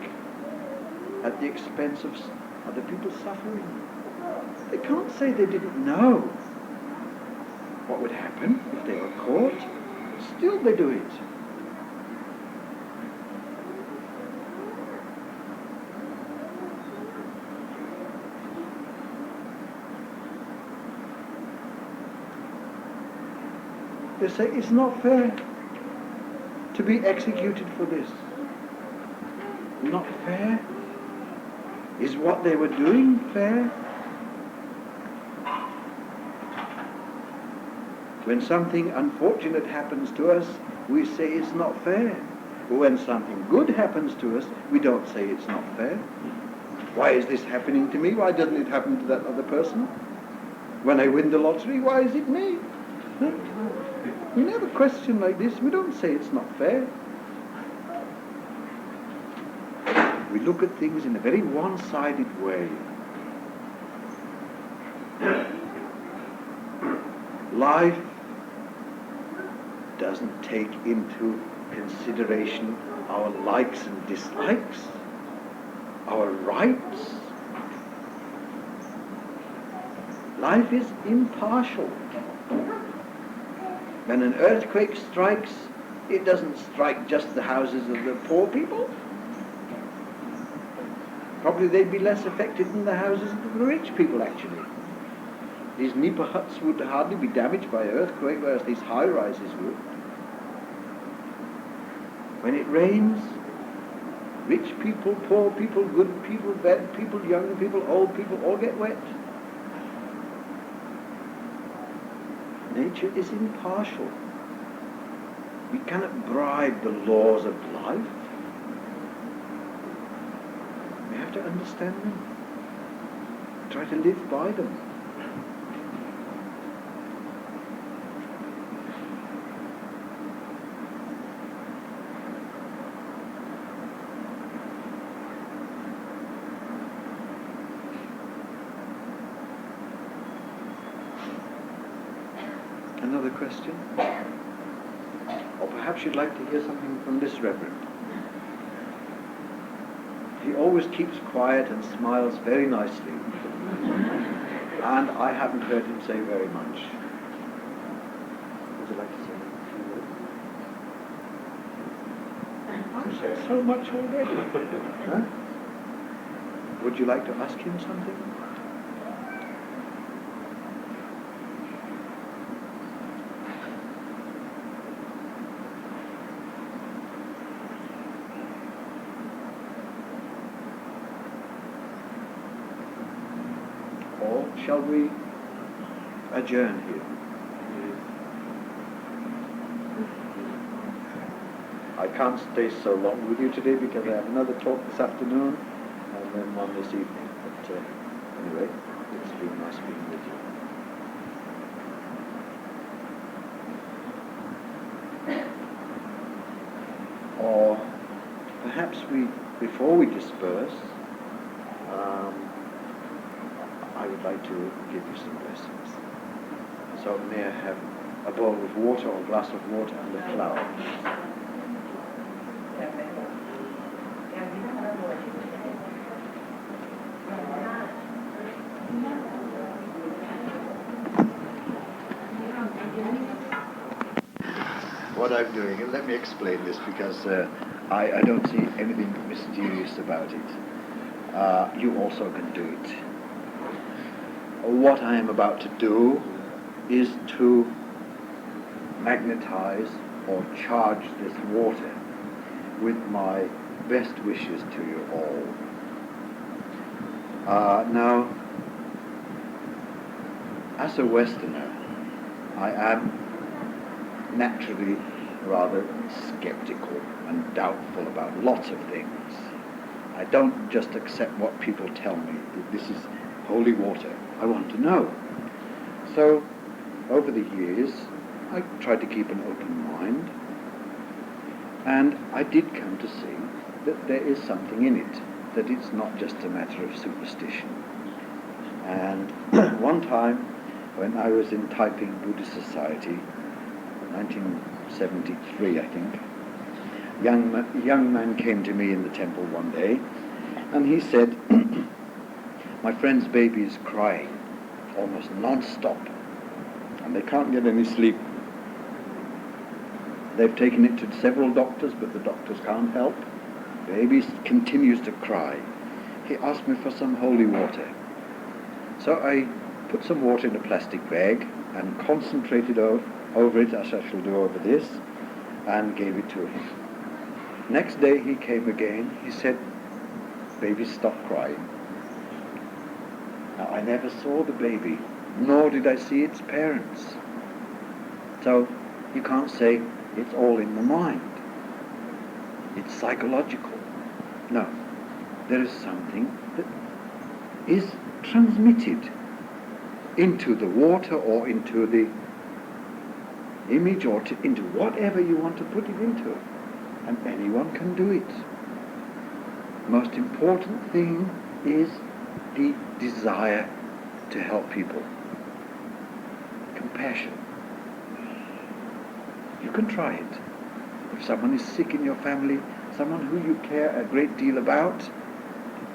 A: at the expense of other people suffering. They can't say they didn't know what would happen if they were caught. Still they do it. They say it's not fair to be executed for this. Not fair? Is what they were doing fair? When something unfortunate happens to us, we say it's not fair. But when something good happens to us, we don't say it's not fair. Why is this happening to me? Why doesn't it happen to that other person? When I win the lottery, why is it me? No? We never question like this. We don't say it's not fair. We look at things in a very one-sided way. Life doesn't take into consideration our likes and dislikes, our rights. Life is impartial. When an earthquake strikes, it doesn't strike just the houses of the poor people. Probably they'd be less affected than the houses of the rich people, actually. These nipa huts would hardly be damaged by earthquake, whereas these high-rises would. When it rains, rich people, poor people, good people, bad people, young people, old people, all get wet. Nature is impartial. We cannot bribe the laws of life. We have to understand them. Try to live by them. Another question? Or perhaps you'd like to hear something from this Reverend. He always keeps quiet and smiles very nicely. And I haven't heard him say very much. Would you like to say a few words? I've said so much already. Huh? Would you like to ask him something? Shall we adjourn here? I can't stay so long with you today because I have another talk this afternoon and then one this evening. But anyway, it's been nice being with you. Or perhaps before we disperse, I would like to give you some blessings. So may I have a bowl of water or a glass of water and a flower. What I'm doing, let me explain this because I don't see anything mysterious about it. You also can do it. What I am about to do is to magnetize or charge this water with my best wishes to you all. Now, as a Westerner, I am naturally rather skeptical and doubtful about lots of things. I don't just accept what people tell me that this is holy water. I want to know. So, over the years, I tried to keep an open mind, and I did come to see that there is something in it, that it's not just a matter of superstition. And one time, when I was in Taiping Buddhist Society, 1973, I think, a young man came to me in the temple one day, and he said, my friend's baby is crying almost non-stop, and they can't get any sleep. They've taken it to several doctors, but the doctors can't help. Baby continues to cry. He asked me for some holy water. So I put some water in a plastic bag and concentrated over it, as I shall do over this, and gave it to him. Next day he came again. He said, baby stopped crying. Now I never saw the baby, nor did I see its parents. So you can't say it's all in the mind. It's psychological. No, there is something that is transmitted into the water or into the image or into whatever you want to put it into. And anyone can do it. Most important thing is the desire to help people. Compassion. You can try it. If someone is sick in your family, someone who you care a great deal about,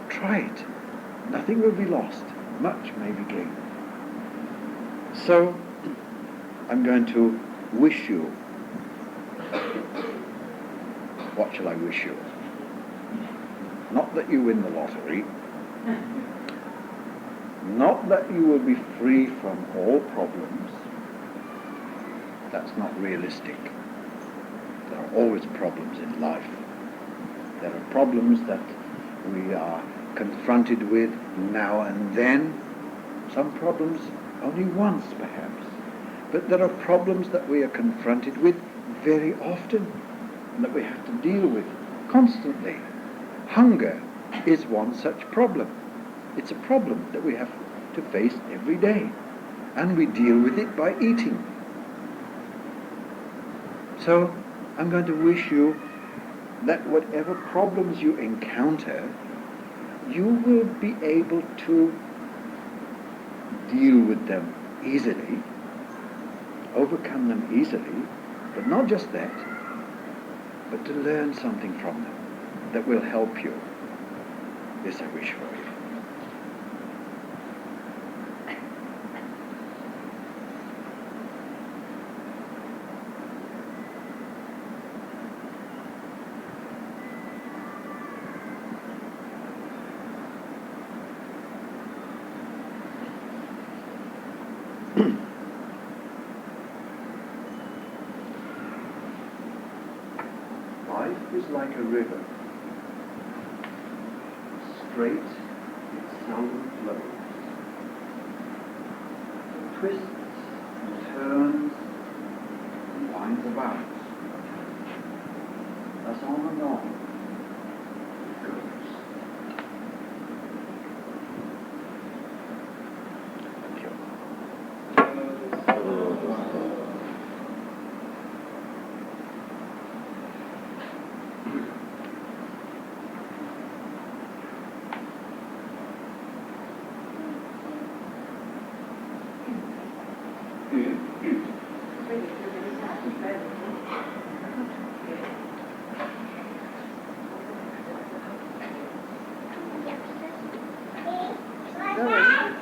A: try it. Nothing will be lost. Much may be gained. So, I'm going to wish you. What shall I wish you? Not that you win the lottery. Not that you will be free from all problems. That's not realistic. There are always problems in life. There are problems that we are confronted with now and then. Some problems only once, perhaps. But there are problems that we are confronted with very often and that we have to deal with constantly. Hunger is one such problem. It's a problem that we have to face every day, and we deal with it by eating. So I'm going to wish you that whatever problems you encounter, you will be able to deal with them easily, overcome them easily, but not just that, but to learn something from them that will help you. This I wish for you. Life is like a river. Straight, it seldom flows. It twists and turns and winds about. Thus on and on it goes. Thank you.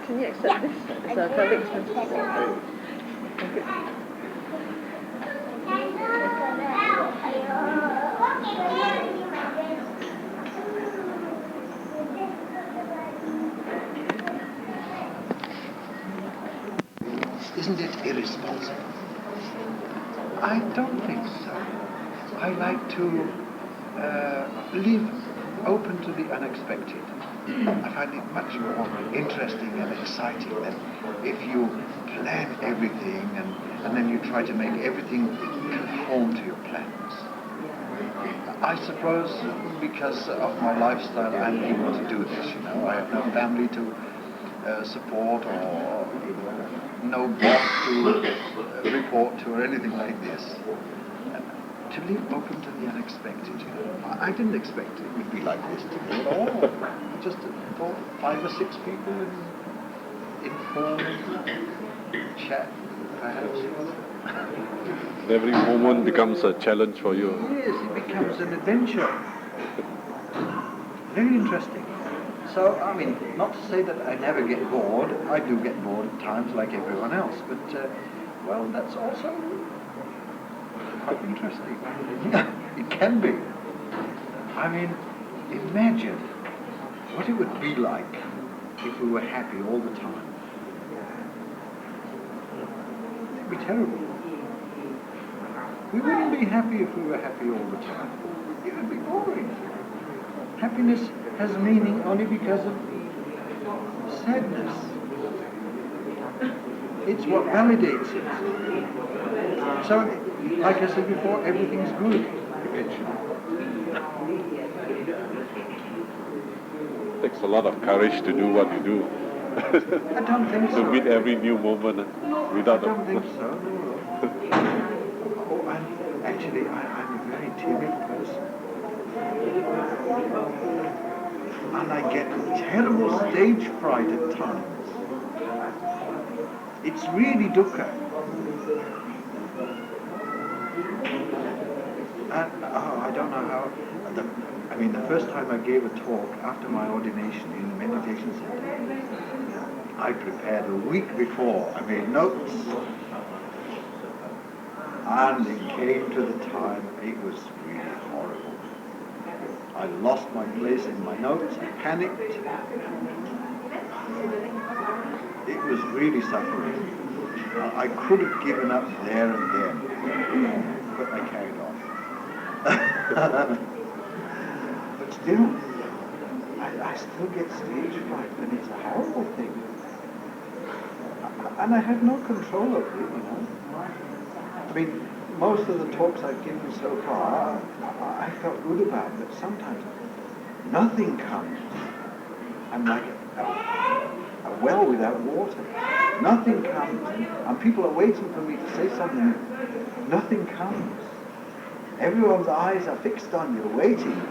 C: Can you accept this as a collection? Thank you.
A: Isn't it irresponsible? I don't think so. I like to live open to the unexpected. I find it much more interesting and exciting than if you plan everything and then you try to make everything conform to your plans. I suppose because of my lifestyle I'm able to do this, you know. I have no family to support or no boss to report to or anything like this. To leave open to the unexpected, you know. I didn't expect it would be like this today at all. I just thought 5 or 6 people in informal chat, perhaps.
D: Every moment becomes a challenge for you.
A: Yes, it becomes an adventure. Very interesting. So, I mean, not to say that I never get bored. I do get bored at times like everyone else, but, well, that's also quite interesting. It can be. I mean, imagine what it would be like if we were happy all the time. It'd be terrible. We wouldn't be happy if we were happy all the time. It would be boring. Happiness has meaning only because of sadness. It's what validates it. So, like I said before, everything's good eventually.
D: It takes a lot of courage to do what you do.
A: I don't think so.
D: To meet every new moment without
A: I don't think so. Oh, actually, I'm a very timid person. And I get terrible stage fright at times. It's really dukkha. And I don't know how. The first time I gave a talk after my ordination in the meditation center, I prepared a week before. I made notes. And it came to the time, it was really horrible. I lost my place in my notes, I panicked. It was really suffering. I could have given up there and then, but I carried on. But still, I still get stage fright, and it's a horrible thing. And I have no control over it, you know. I mean, most of the talks I've given so far, I felt good about, but sometimes nothing comes. I'm like a well without water. Nothing comes, and people are waiting for me to say something. Nothing comes. Everyone's eyes are fixed on you, waiting.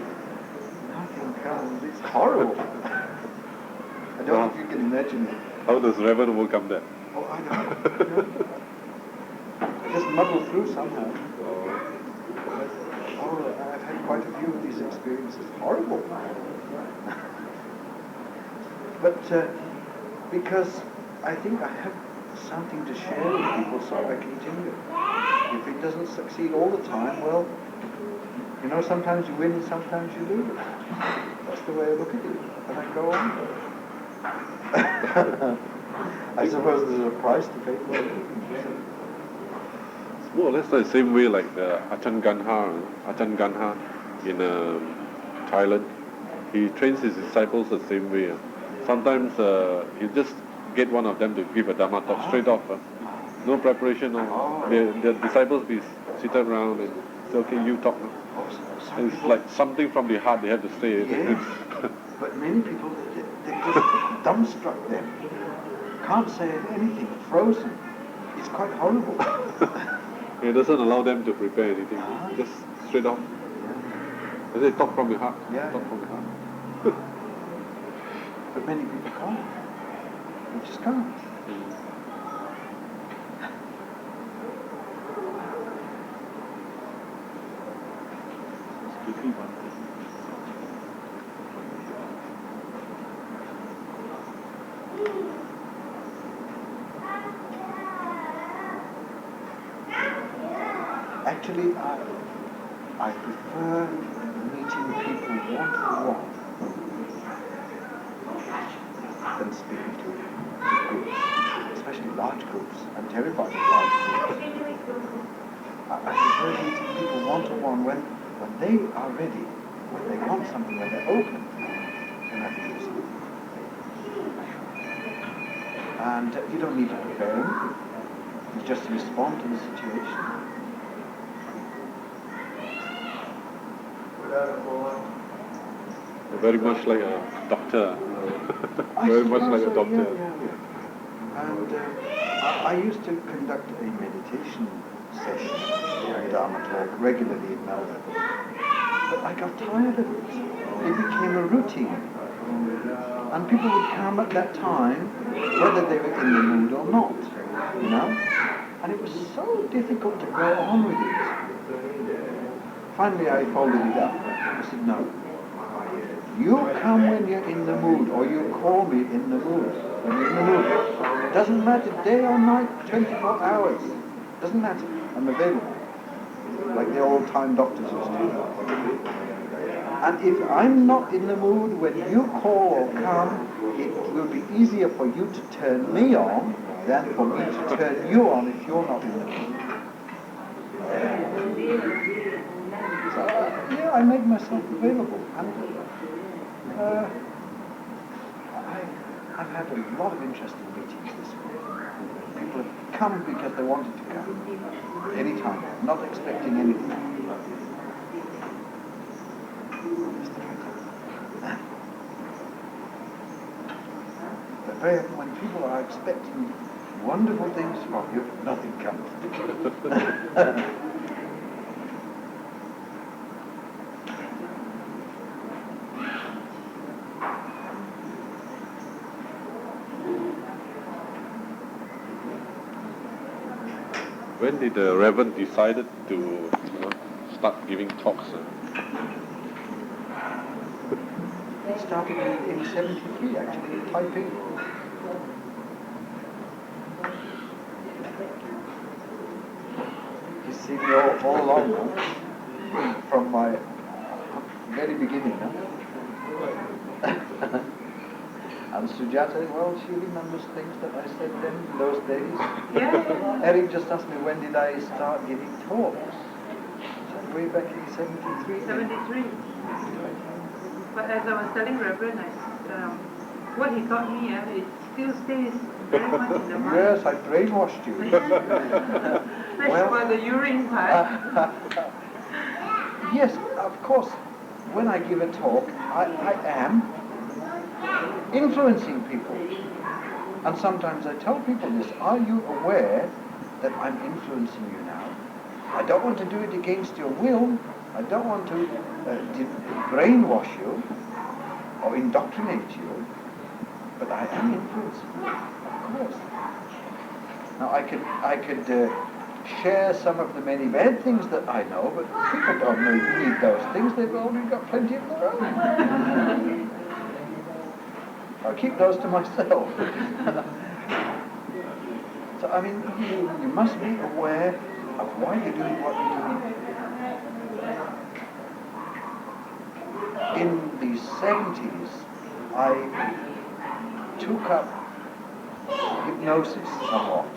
A: Nothing comes. It's horrible. I don't know if you can imagine it.
D: How does Reverend overcome that?
A: Oh, I know. I just muddle through somehow. Oh, I've had quite a few of these experiences. Horrible. But because I think I have something to share with people, so I continue. If it doesn't succeed all the time, well, you know, sometimes you win and sometimes you lose. That's the way I look at it, and I go on. I suppose there's a price to pay for it.
D: More or less the same way like the Ajahn Ganha in Thailand. He trains his disciples the same way. Sometimes he just get one of them to give a Dhamma talk straight off. No preparation. The disciples be seated around and say, okay, you talk now. And it's like something from the heart they have to say.
A: Yes, but many people, they just dumbstruck them. Can't say anything, frozen. It's quite horrible.
D: It doesn't allow them to prepare anything. Just straight off. And they talk from the heart.
A: Yeah.
D: Talk from the heart.
A: But many people can't. They just can't. Actually, I prefer meeting people one-to-one than speaking to groups, especially large groups. I'm terrified of large groups. I prefer meeting people one-to-one when they are ready, when they want something, when they're open. and I think it's and you don't need to prepare anything. You just respond to the situation.
D: Very much like a doctor.
A: I
D: Very much
A: suppose
D: like a
A: so,
D: doctor.
A: yeah. And I used to conduct a meditation session, a Dharma talk, regularly in Melbourne. But I got tired of it. It became a routine. And people would come at that time, whether they were in the mood or not, you know? And it was so difficult to go on with it. Finally, I folded it up. I said, no. You come when you're in the mood, or you call me in the mood. When you're in the mood. It doesn't matter day or night, 24 hours. Doesn't matter. I'm available. Like the old-time doctors used to do. And if I'm not in the mood when you call or come, it will be easier for you to turn me on than for me to turn you on if you're not in the mood. So, yeah, I make myself available. And I've had a lot of interesting meetings this week. People have come because they wanted to come. Anytime, not expecting anything. But very often when people are expecting wonderful things from you, nothing comes.
D: When did the Reverend decided to start giving talks?
A: It started in 73, actually, in Taipei. He's seen me all along now, from my very beginning. And Sujata, well, she remembers things that I said then in those days.
C: Yeah.
A: Eric just asked me, when did I start giving talks? So way back in 73.
C: 73. But as I was telling Reverend, what he taught me, it still stays very much in the mind.
A: Yes, I brainwashed you.
C: Especially for the urine part.
A: Yes, of course, when I give a talk, I am influencing people. And sometimes I tell people this, are you aware that I'm influencing you now? I don't want to do it against your will. I don't want to brainwash you or indoctrinate you, but I am influencing you, of course. Now I could share some of the many bad things that I know, but people don't need those things. They've already got plenty of their own. I'll keep those to myself. So I mean, you must be aware of why you're doing what you're doing. In the 70s, I took up hypnosis somewhat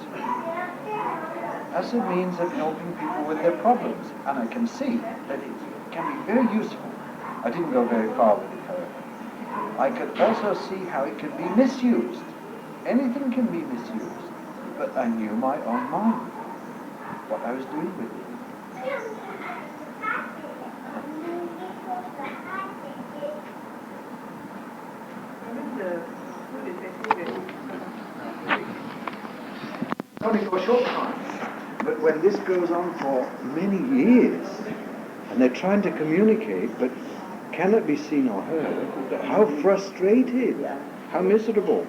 A: as a means of helping people with their problems, and I can see that it can be very useful. I didn't go very far with it, however. I could also see how it could be misused. Anything can be misused, but I knew my own mind, what I was doing with it. Only for a short time. But when this goes on for many years, and they're trying to communicate, but cannot be seen or heard, how frustrated, how miserable.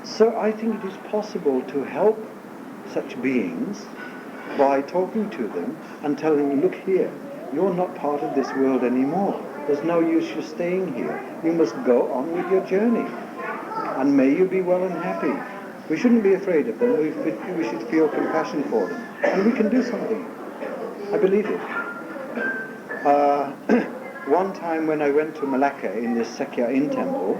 A: So I think it is possible to help such beings by talking to them and telling them, look here, you're not part of this world anymore. There's no use you staying here. You must go on with your journey. And may you be well and happy. We shouldn't be afraid of them. We should feel compassion for them. And we can do something. I believe it. One time when I went to Malacca in this Sakya Inn temple,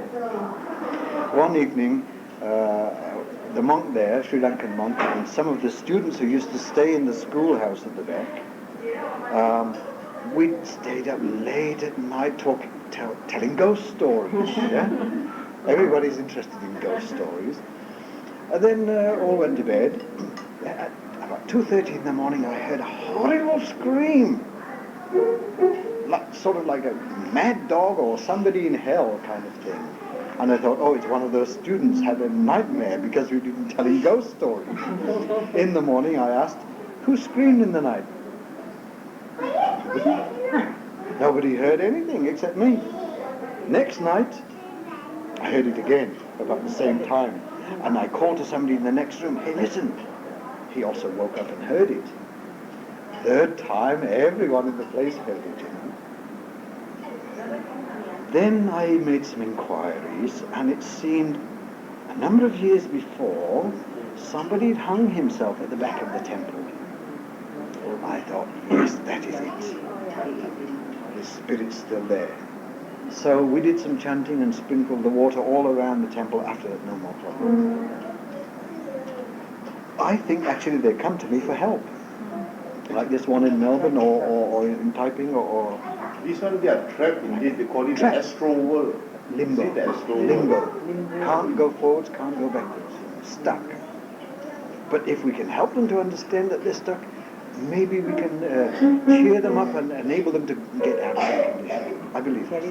A: one evening the monk there, Sri Lankan monk, and some of the students who used to stay in the schoolhouse at the back, we'd stayed up late at night telling ghost stories. Yeah, everybody's interested in ghost stories. And then all went to bed. At about 2:30 in the morning, I heard a horrible scream, sort of like a mad dog or somebody in hell kind of thing. And I thought, oh, it's one of those students had a nightmare because we've been telling ghost stories. In the morning, I asked, who screamed in the night? Nobody heard anything except me. Next night, I heard it again about the same time. And I called to somebody in the next room, hey, listen. He also woke up and heard it. Third time, everyone in the place heard it, you know. Then I made some inquiries, and it seemed a number of years before, somebody had hung himself at the back of the temple. I thought, yes, that is it. The spirit's still there. So we did some chanting and sprinkled the water all around the temple. After that, no more problems. I think actually they come to me for help. Like this one in Melbourne or in Taiping or...
B: This one, they are trapped in this, they call it the astral world.
A: Limbo.
B: See the astral
A: Limbo.
B: world.
A: Can't go forwards, can't go backwards. Stuck. But if we can help them to understand that they're stuck, maybe we can cheer them up and enable them to get out of that condition. I believe this.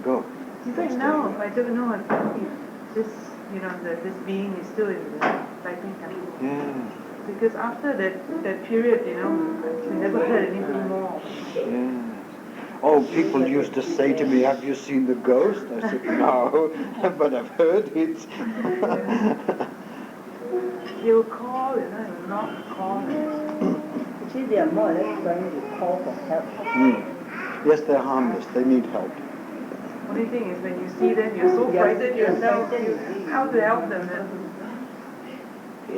A: Go.
C: In fact, now I don't know if this, this being is still in the Taiping temple.
A: Yeah.
C: Because after that period, we never heard anything more.
A: Yeah. Oh, people used to say to me, have you seen the ghost? I said, no, but I've heard it.
C: They'll call, not call.
E: Actually, they are more or less trying to call for help.
A: Yes, they're harmless. They need help.
C: Only thing is when you see them, you're so frightened yourself. How to help them then?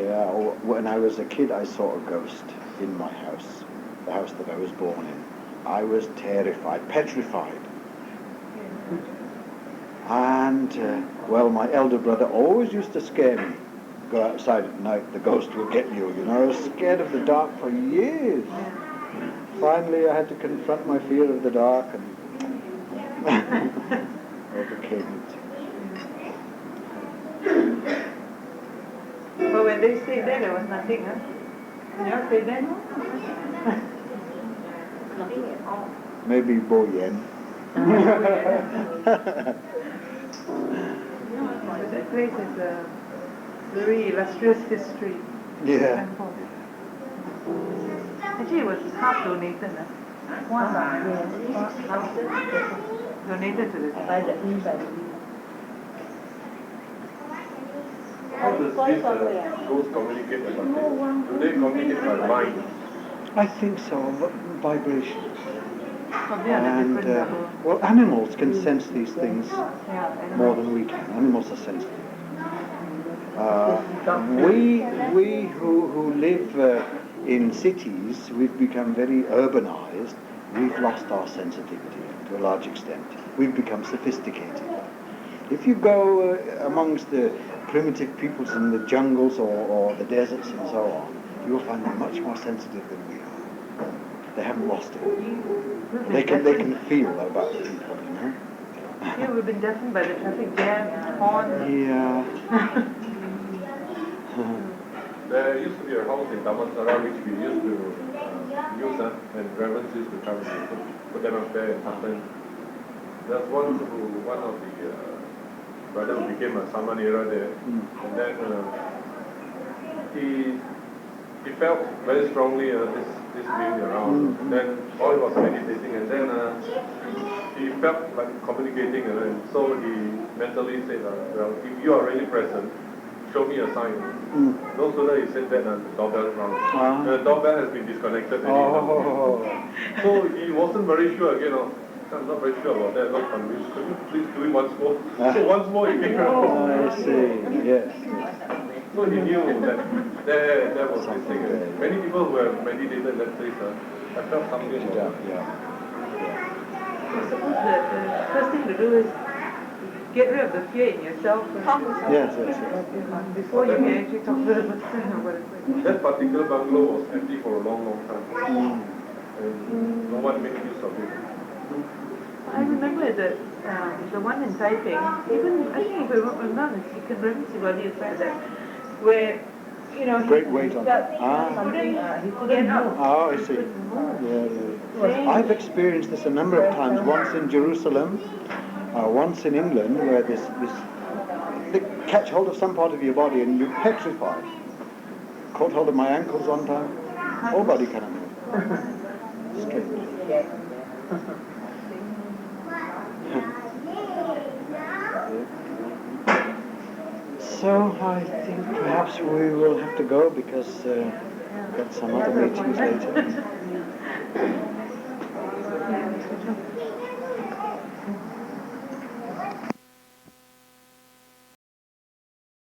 A: Yeah, when I was a kid, I saw a ghost in my house, the house that I was born in. I was terrified, petrified. And, my elder brother always used to scare me. Go outside at night, the ghost will get you. I was scared of the dark for years. Finally, I had to confront my fear of the dark and overcame it.
C: But when they stayed there was nothing, huh? You all stayed there?
E: Nothing at all.
A: Maybe Bo Yen.
C: But that place is a very illustrious history.
A: Yeah.
C: Temple. Actually, it was half donated. Donated to the
E: By the
B: How does this ghost communicate about it? Do they communicate by mind?
A: I think so, vibrations.
C: Probably on a
A: And,
C: different level.
A: animals can sense these things
C: Yeah,
A: more than we can. Animals are sensitive. We who live in cities, we've become very urbanized. We've lost our sensitivity to a large extent. We've become sophisticated. If you go amongst the primitive peoples in the jungles or the deserts and so on, you will find them much more sensitive than we are. They haven't lost it. They can feel about people,
C: Yeah, we've been deafened by the traffic jam, horn.
A: Yeah.
B: There used to be a house in Damansara which we used to use and reverends used to come and put them up there and sometimes there's one of the brother who became a Samanera there and then he felt very strongly this being around. Then while he was meditating and then he felt like communicating and so he mentally said, well, if you are really present, show me a sign. No sooner he said that the doorbell rang. The doorbell has been disconnected. So he wasn't very sure again. I'm not very sure about that. Not convinced. Could you please do it once more? So once more he came around.
A: Oh, I see. Yes.
B: So he knew that there was this thing. Many people who have meditated in that place, I felt something about that.
A: Yeah.
C: I suppose that the first thing to do is get rid of the fear in yourself
A: Yes.
C: before you can actually talk to the person or whatever.
B: That particular bungalow was empty for a long, long time. And no one make use of it?
C: I remember that the one in Taipei, even I think if I'm not mistaken, Ravi Sivali is like that, where
F: Great weight on
C: that
F: it. Ah.
C: he couldn't move.
F: Oh, I
C: He
F: see.
C: couldn't move.
F: Yeah. I've experienced this a number of times. Once in Jerusalem, once in England, where they catch hold of some part of your body and you're petrified. Caught hold of my ankles one time. Whole body cannot move. Strange. So I think perhaps we will have to go because got some other meetings later.